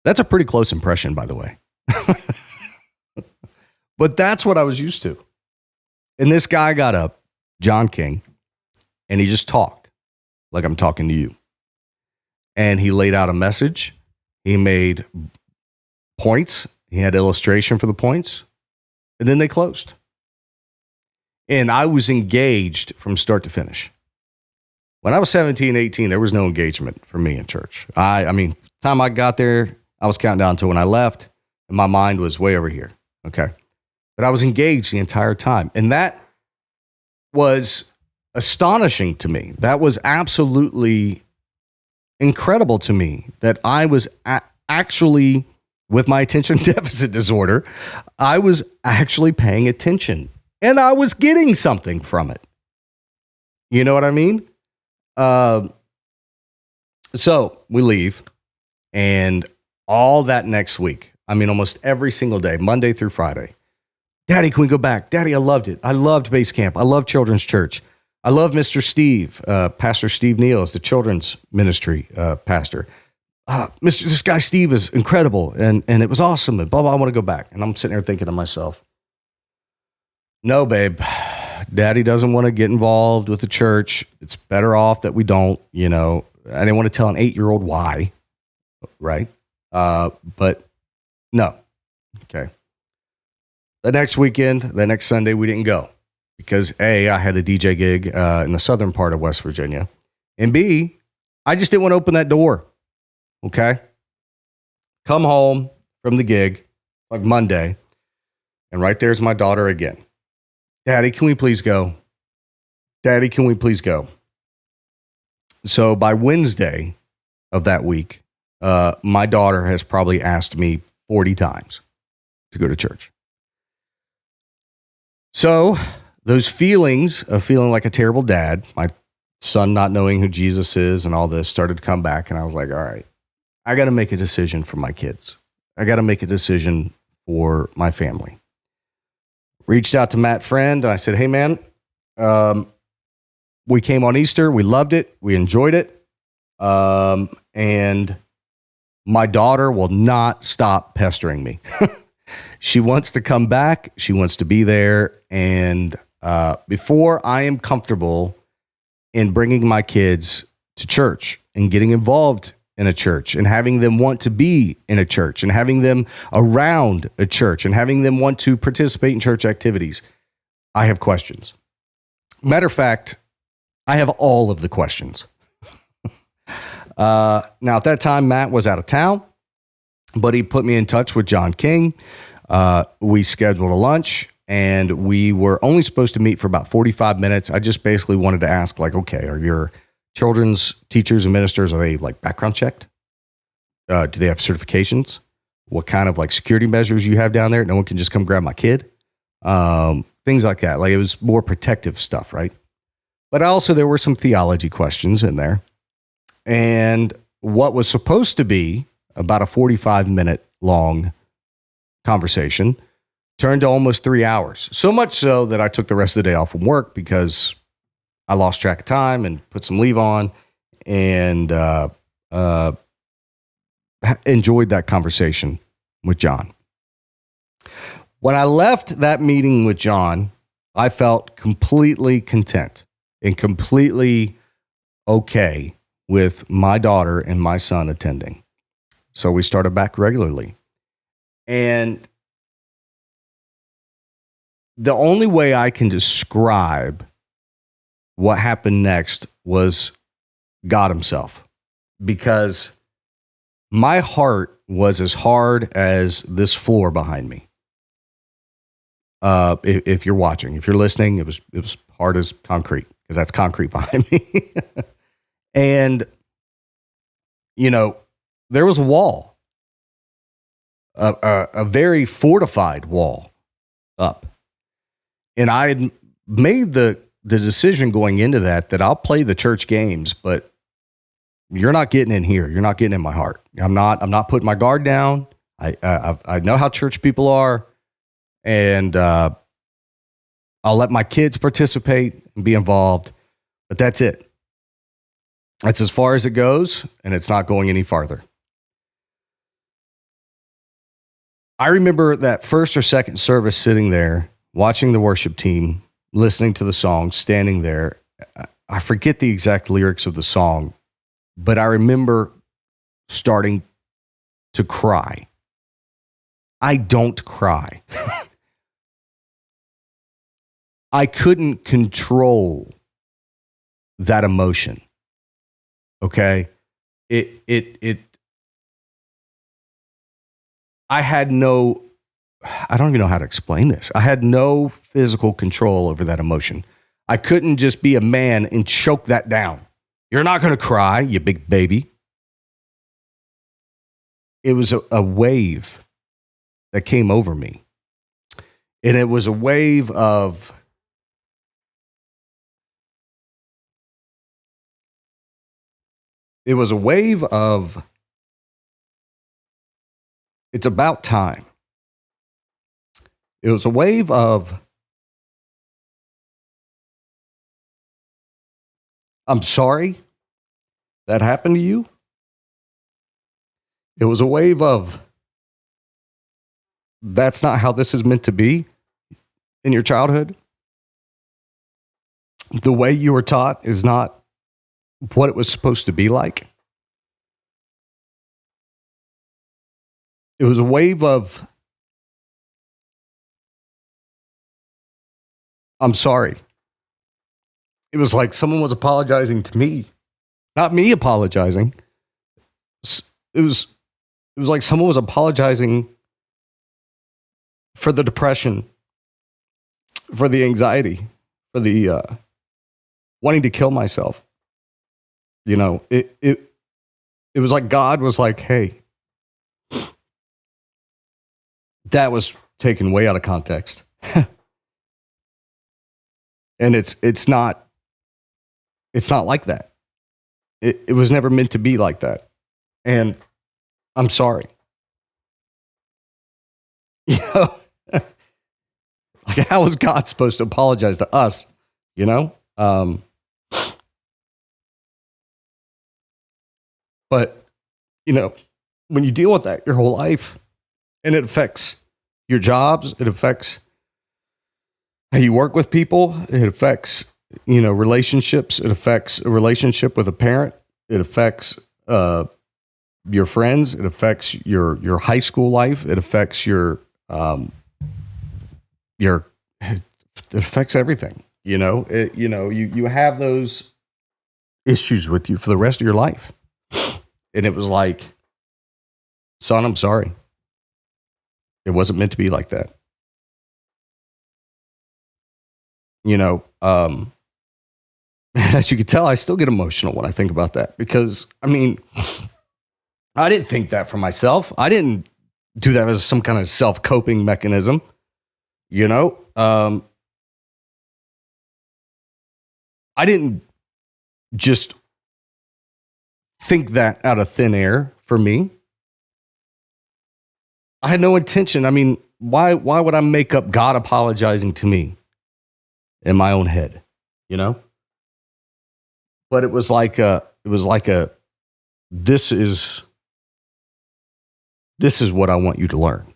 That's a pretty close impression, by the way. But that's what I was used to. And this guy got up, John King, and he just talked like I'm talking to you. And he laid out a message. He made points. He had illustration for the points. And then they closed. And I was engaged from start to finish. When I was 17, 18, there was no engagement for me in church. I mean, time I got there, I was counting down to when I left, and my mind was way over here, okay? But I was engaged the entire time, and that was astonishing to me. That was absolutely incredible to me that I was actually, with my attention deficit disorder, I was actually paying attention, and I was getting something from it. You know what I mean? So we leave, and all that next week, I mean, almost every single day, Monday through Friday, Daddy, can we go back? Daddy, I loved it. I loved base camp. I loved children's church. I love Mr. Steve, Pastor Steve Neal is the children's ministry pastor. This guy Steve is incredible, and it was awesome, and blah, blah, I want to go back. And I'm sitting there thinking to myself, no, babe, Daddy doesn't want to get involved with the church. It's better off that we don't, you know. I didn't want to tell an 8-year-old why, right? But no. Okay. The next weekend, the next Sunday, we didn't go because A, I had a DJ gig in the southern part of West Virginia, and B, I just didn't want to open that door. Okay. Come home from the gig like Monday, and right there's my daughter again. Daddy, can we please go? Daddy, can we please go? So by Wednesday of that week, my daughter has probably asked me 40 times to go to church. So those feelings of feeling like a terrible dad, my son not knowing who Jesus is and all this started to come back. And I was like, all right, I got to make a decision for my kids. I got to make a decision for my family. Reached out to Matt Friend. And I said, hey, man, we came on Easter. We loved it. We enjoyed it. And my daughter will not stop pestering me. She wants to come back. She wants to be there. And before I am comfortable in bringing my kids to church and getting involved in a church and having them want to be in a church and having them around a church and having them want to participate in church activities, I have questions. Matter of fact, I have all of the questions. Now, at that time, Matt was out of town, but he put me in touch with John King. We scheduled a lunch, and we were only supposed to meet for about 45 minutes. I just basically wanted to ask, like, okay, are your children's teachers and ministers, are they like background checked? Do they have certifications? What kind of like security measures you have down there? No one can just come grab my kid. Things like that. Like it was more protective stuff, right? But also there were some theology questions in there. And what was supposed to be about a 45-minute long conversation turned to almost 3 hours. So much so that I took the rest of the day off from work because I lost track of time and put some leave on and enjoyed that conversation with John. When I left that meeting with John, I felt completely content and completely okay with my daughter and my son attending. So we started back regularly. And the only way I can describe what happened next was God himself, because my heart was as hard as this floor behind me. If you're watching, if you're listening, it was hard as concrete, because that's concrete behind me. And, there was a wall, a very fortified wall up. And I had made the decision going into that I'll play the church games, but you're not getting in here. You're not getting in my heart. I'm not putting my guard down. I know how church people are, and I'll let my kids participate and be involved, but that's it. That's as far as it goes, and it's not going any farther. I remember that first or second service sitting there, watching the worship team, listening to the song, standing there. I forget the exact lyrics of the song, but I remember starting to cry. I don't cry. I couldn't control that emotion. Okay? I don't even know how to explain this. I had no physical control over that emotion. I couldn't just be a man and choke that down. You're not going to cry, you big baby. It was a wave that came over me. And it was a wave of it's about time. It was a wave of, I'm sorry that happened to you. It was a wave of, that's not how this is meant to be in your childhood. The way you were taught is not what it was supposed to be like. It was a wave of, I'm sorry. It was like someone was apologizing to me, not me apologizing. It was like someone was apologizing for the depression, for the anxiety, for the wanting to kill myself. It was like God was like, hey, that was taken way out of context. And it's not like that. It was never meant to be like that. And I'm sorry. Like, how is God supposed to apologize to us? But when you deal with that your whole life, and it affects your jobs, it affects how you work with people, it affects relationships, it affects a relationship with a parent, it affects your friends, it affects your high school life, it affects it affects everything. You have those issues with you for the rest of your life. And it was like, son, I'm sorry. It wasn't meant to be like that. As you can tell, I still get emotional when I think about that, because, I didn't think that for myself. I didn't do that as some kind of self-coping mechanism. I didn't just think that out of thin air for me. I had no intention. Why would I make up God apologizing to me in my own head? but it was like a this is what I want you to learn.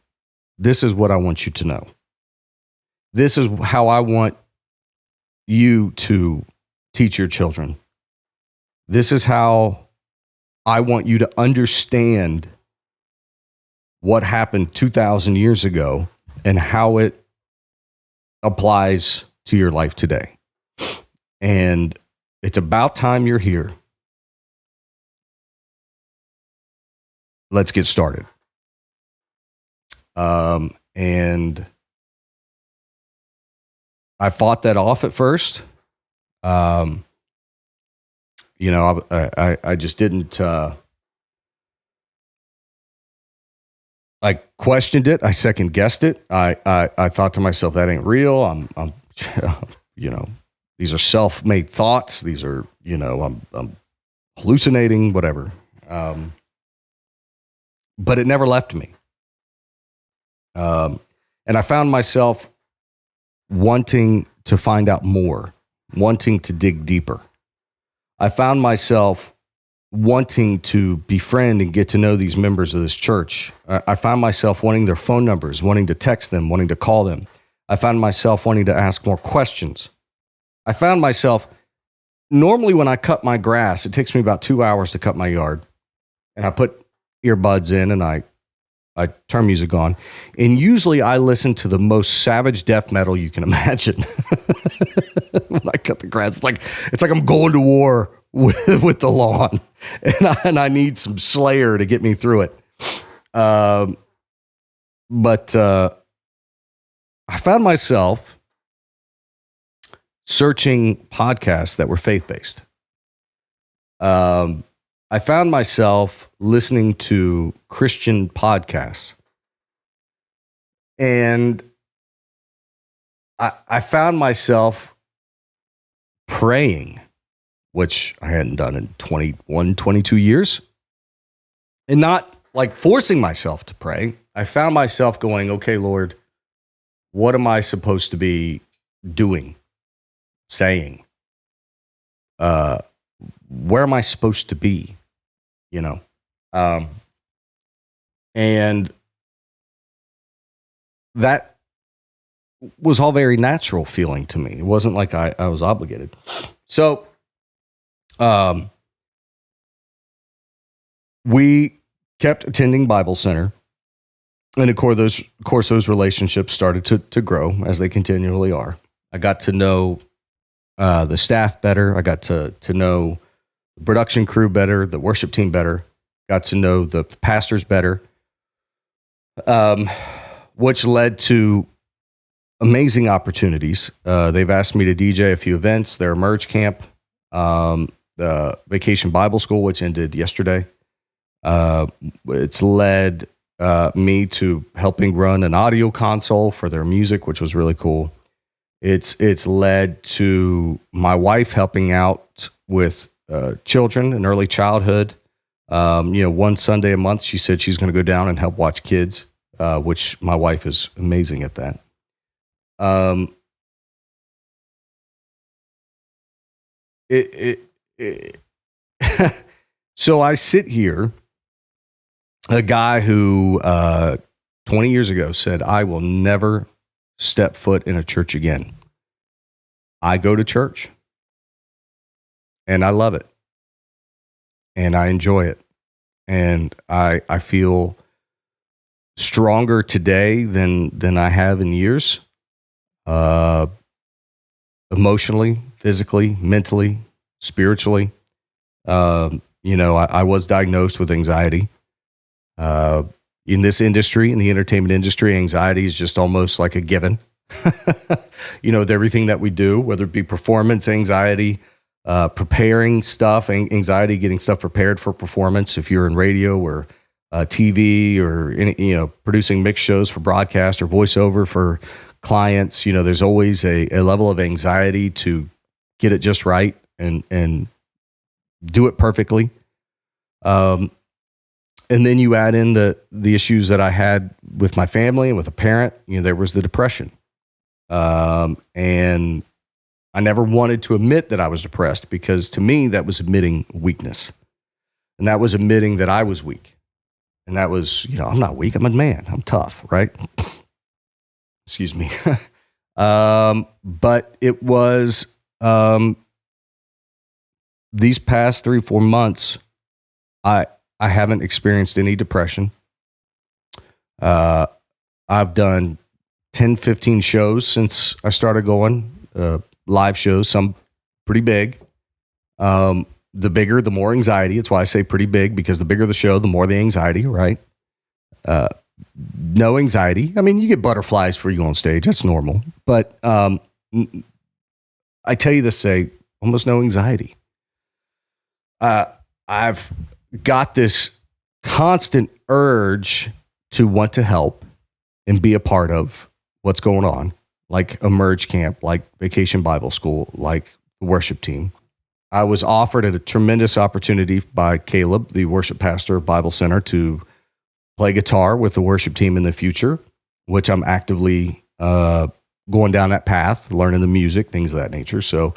This is what I want you to know. This is how I want you to teach your children. This is how I want you to understand what happened 2,000 years ago and how it applies to your life today. And it's about time you're here. Let's get started. And I fought that off at first. I just didn't. I questioned it. I second guessed it. I thought to myself, that ain't real. I'm these are self-made thoughts. These are, I'm hallucinating, whatever. But it never left me. And I found myself wanting to find out more, wanting to dig deeper. I found myself wanting to befriend and get to know these members of this church. I found myself wanting their phone numbers, wanting to text them, wanting to call them. I found myself wanting to ask more questions. I found myself, normally when I cut my grass, it takes me about 2 hours to cut my yard. And I put earbuds in and I turn music on. And usually I listen to the most savage death metal you can imagine. When I cut the grass, it's like I'm going to war with the lawn. And I need some Slayer to get me through it. But I found myself searching podcasts that were faith-based. I found myself listening to Christian podcasts. And I found myself praying, which I hadn't done in 21, 22 years. And not like forcing myself to pray. I found myself going, okay, Lord, what am I supposed to be doing, saying? Where am I supposed to be? And that was all very natural feeling to me. It wasn't like I was obligated. So, we kept attending Bible Center. And of course, those relationships started to grow as they continually are. I got to know the staff better. I got to know the production crew better, the worship team better. Got to know the pastors better, which led to amazing opportunities. They've asked me to DJ a few events. Their Emerge Camp, the Vacation Bible School, which ended yesterday. It's led me to helping run an audio console for their music, which was really cool. It's led to my wife helping out with children and early childhood. One Sunday a month, she said she's going to go down and help watch kids, which my wife is amazing at that. So I sit here, a guy who 20 years ago said, I will never step foot in a church again. I go to church and I love it and I enjoy it. And I feel stronger today than I have in years, emotionally, physically, mentally, spiritually. I was diagnosed with anxiety. In this industry, in the entertainment industry, anxiety is just almost like a given. With everything that we do, whether it be performance anxiety, preparing stuff, anxiety, getting stuff prepared for performance. If you're in radio or TV or any, producing mixed shows for broadcast or voiceover for clients, there's always a level of anxiety to get it just right and do it perfectly. And then you add in the issues that I had with my family and with a parent. There was the depression, and I never wanted to admit that I was depressed because to me, that was admitting weakness. And that was admitting that I was weak. And that was, I'm not weak. I'm a man. I'm tough, right? Excuse me. But it was these past 3-4 months, I haven't experienced any depression. I've done 10, 15 shows since I started going, live shows, some pretty big. The bigger, the more anxiety. It's why I say pretty big, because the bigger the show, the more the anxiety, right? No anxiety. I mean, you get butterflies before you go on stage. That's normal. But I tell you this, say, almost no anxiety. I've got this constant urge to want to help and be a part of what's going on, like Emerge Camp, like Vacation Bible School, like the worship team. I was offered a tremendous opportunity by Caleb, the worship pastor of Bible Center, to play guitar with the worship team in the future, which I'm actively going down that path, learning the music, things of that nature. So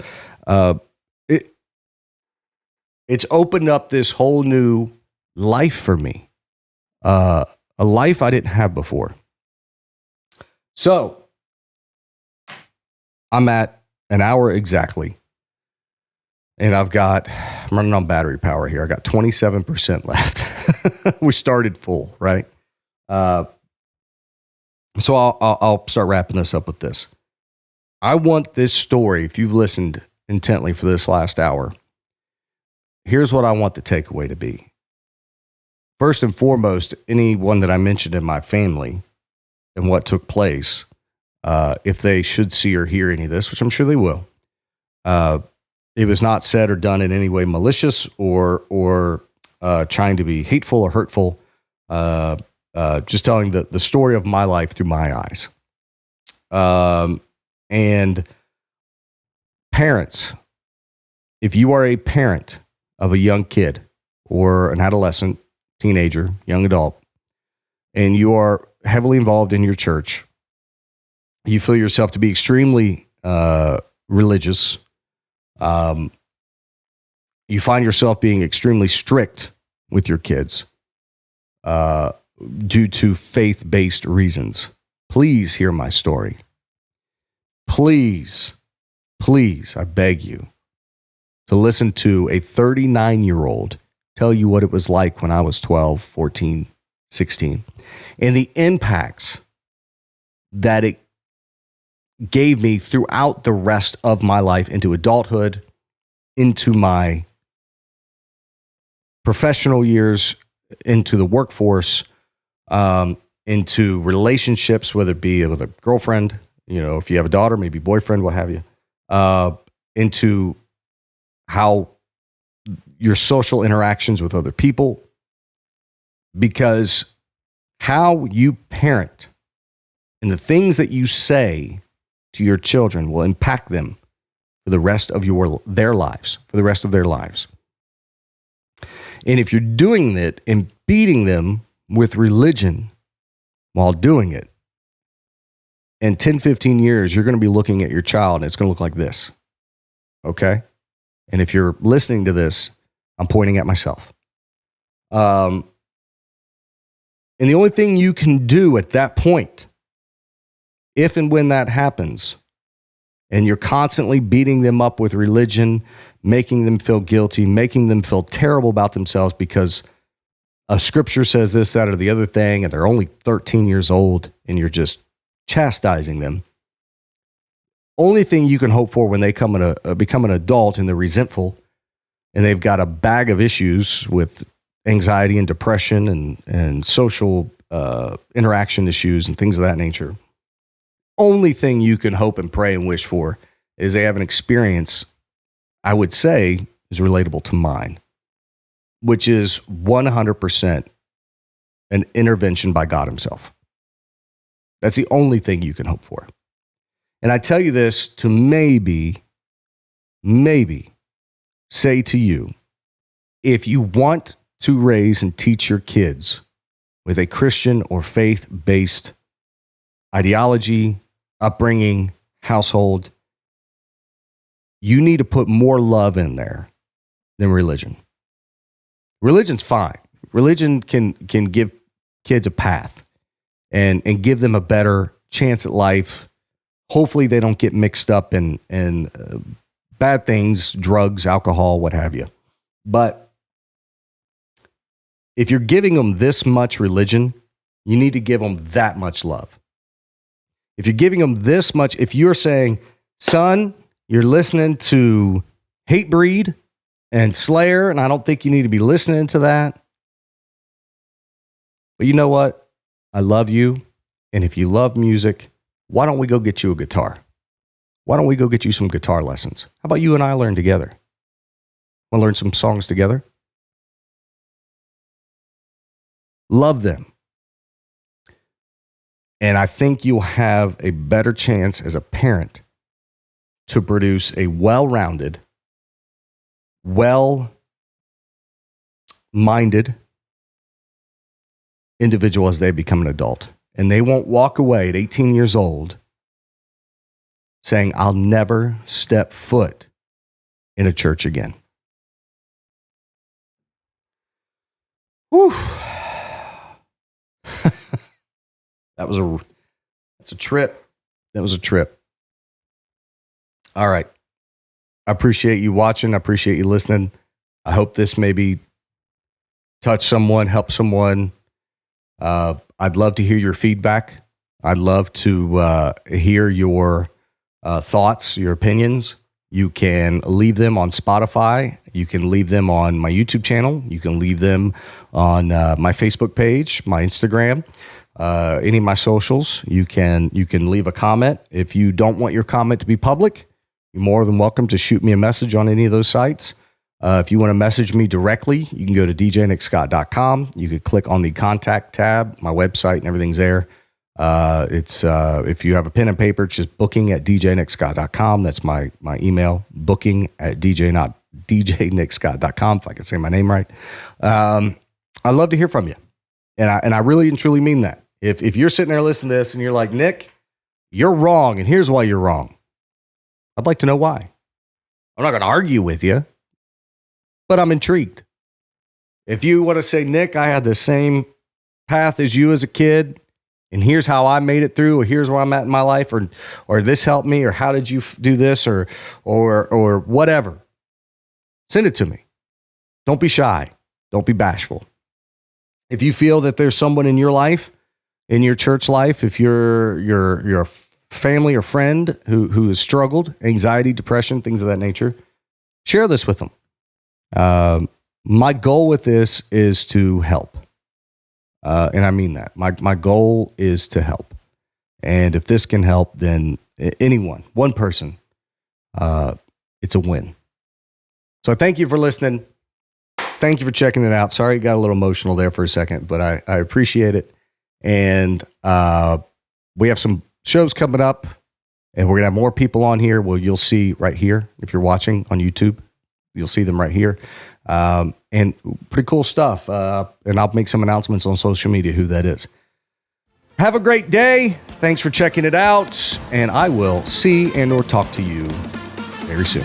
it's opened up this whole new life for me, a life I didn't have before. So I'm at an hour exactly. And I'm running on battery power here. I got 27% left. We started full, right? So I'll start wrapping this up with this. I want this story, if you've listened intently for this last hour, here's what I want the takeaway to be. First and foremost, anyone that I mentioned in my family and what took place, if they should see or hear any of this, which I'm sure they will, it was not said or done in any way malicious or trying to be hateful or hurtful. Just telling the story of my life through my eyes. And parents, if you are a parent of a young kid or an adolescent, teenager, young adult, and you are heavily involved in your church, you feel yourself to be extremely religious. You find yourself being extremely strict with your kids due to faith-based reasons. Please hear my story. Please, I beg you to listen to a 39-year-old tell you what it was like when I was 12, 14, 16, and the impacts that it gave me throughout the rest of my life into adulthood, into my professional years, into the workforce, into relationships, whether it be with a girlfriend, if you have a daughter, maybe boyfriend, what have you, into how your social interactions with other people, because how you parent and the things that you say to your children will impact them for the rest of their lives. And if you're doing it and beating them with religion while doing it, in 10, 15 years, you're going to be looking at your child and it's going to look like this. Okay? And if you're listening to this, I'm pointing at myself. And the only thing you can do at that point, if and when that happens, and you're constantly beating them up with religion, making them feel guilty, making them feel terrible about themselves because a scripture says this, that, or the other thing, and they're only 13 years old, and you're just chastising them. Only thing you can hope for when they become an adult and they're resentful and they've got a bag of issues with anxiety and depression and social interaction issues and things of that nature. Only thing you can hope and pray and wish for is they have an experience, I would say, is relatable to mine, which is 100% an intervention by God himself. That's the only thing you can hope for. And I tell you this to maybe say to you, if you want to raise and teach your kids with a Christian or faith-based ideology, upbringing, household, you need to put more love in there than religion. Religion's fine. Religion can give kids a path and give them a better chance at life. Hopefully they don't get mixed up in bad things, drugs, alcohol, what have you. But if you're giving them this much religion, you need to give them that much love. If you're giving them this much, if you're saying, son, you're listening to Hatebreed and Slayer, and I don't think you need to be listening to that. But you know what? I love you. And if you love music, why don't we go get you a guitar? Why don't we go get you some guitar lessons? How about you and I learn together? Want to learn some songs together? Love them. And I think you'll have a better chance as a parent to produce a well-rounded, well-minded individual as they become an adult. And they won't walk away at 18 years old saying, I'll never step foot in a church again. Whew. That's a trip. That was a trip. All right. I appreciate you watching. I appreciate you listening. I hope this maybe touch someone, help someone. I'd love to hear your feedback. I'd love to hear your thoughts, your opinions. You can leave them on Spotify. You can leave them on my YouTube channel. You can leave them on my Facebook page, my Instagram, any of my socials. You can leave a comment. If you don't want your comment to be public, you're more than welcome to shoot me a message on any of those sites. If you want to message me directly, you can go to djnickscott.com. You could click on the contact tab. My website and everything's there. It's if you have a pen and paper, it's just booking@djnickscott.com. That's my email, booking@djnickscott.com, if I can say my name right. I'd love to hear from you. And I really and truly mean that. If you're sitting there listening to this and you're like, Nick, you're wrong, and here's why you're wrong, I'd like to know why. I'm not going to argue with you, but I'm intrigued. If you want to say, Nick, I had the same path as you as a kid, and here's how I made it through, or here's where I'm at in my life, or this helped me, or how did you do this, or whatever, send it to me. Don't be shy. Don't be bashful. If you feel that there's someone in your life, in your church life, if you're family or friend who has struggled, anxiety, depression, things of that nature, share this with them. My goal with this is to help. And I mean that. My goal is to help. And if this can help, then anyone, one person, it's a win. So I thank you for listening. Thank you for checking it out. Sorry, it got a little emotional there for a second, but I appreciate it. And we have some shows coming up, and we're going to have more people on here. Well, you'll see right here. If you're watching on YouTube, you'll see them right here. And pretty cool stuff. And I'll make some announcements on social media who that is. Have a great day. Thanks for checking it out. And I will see and or talk to you very soon.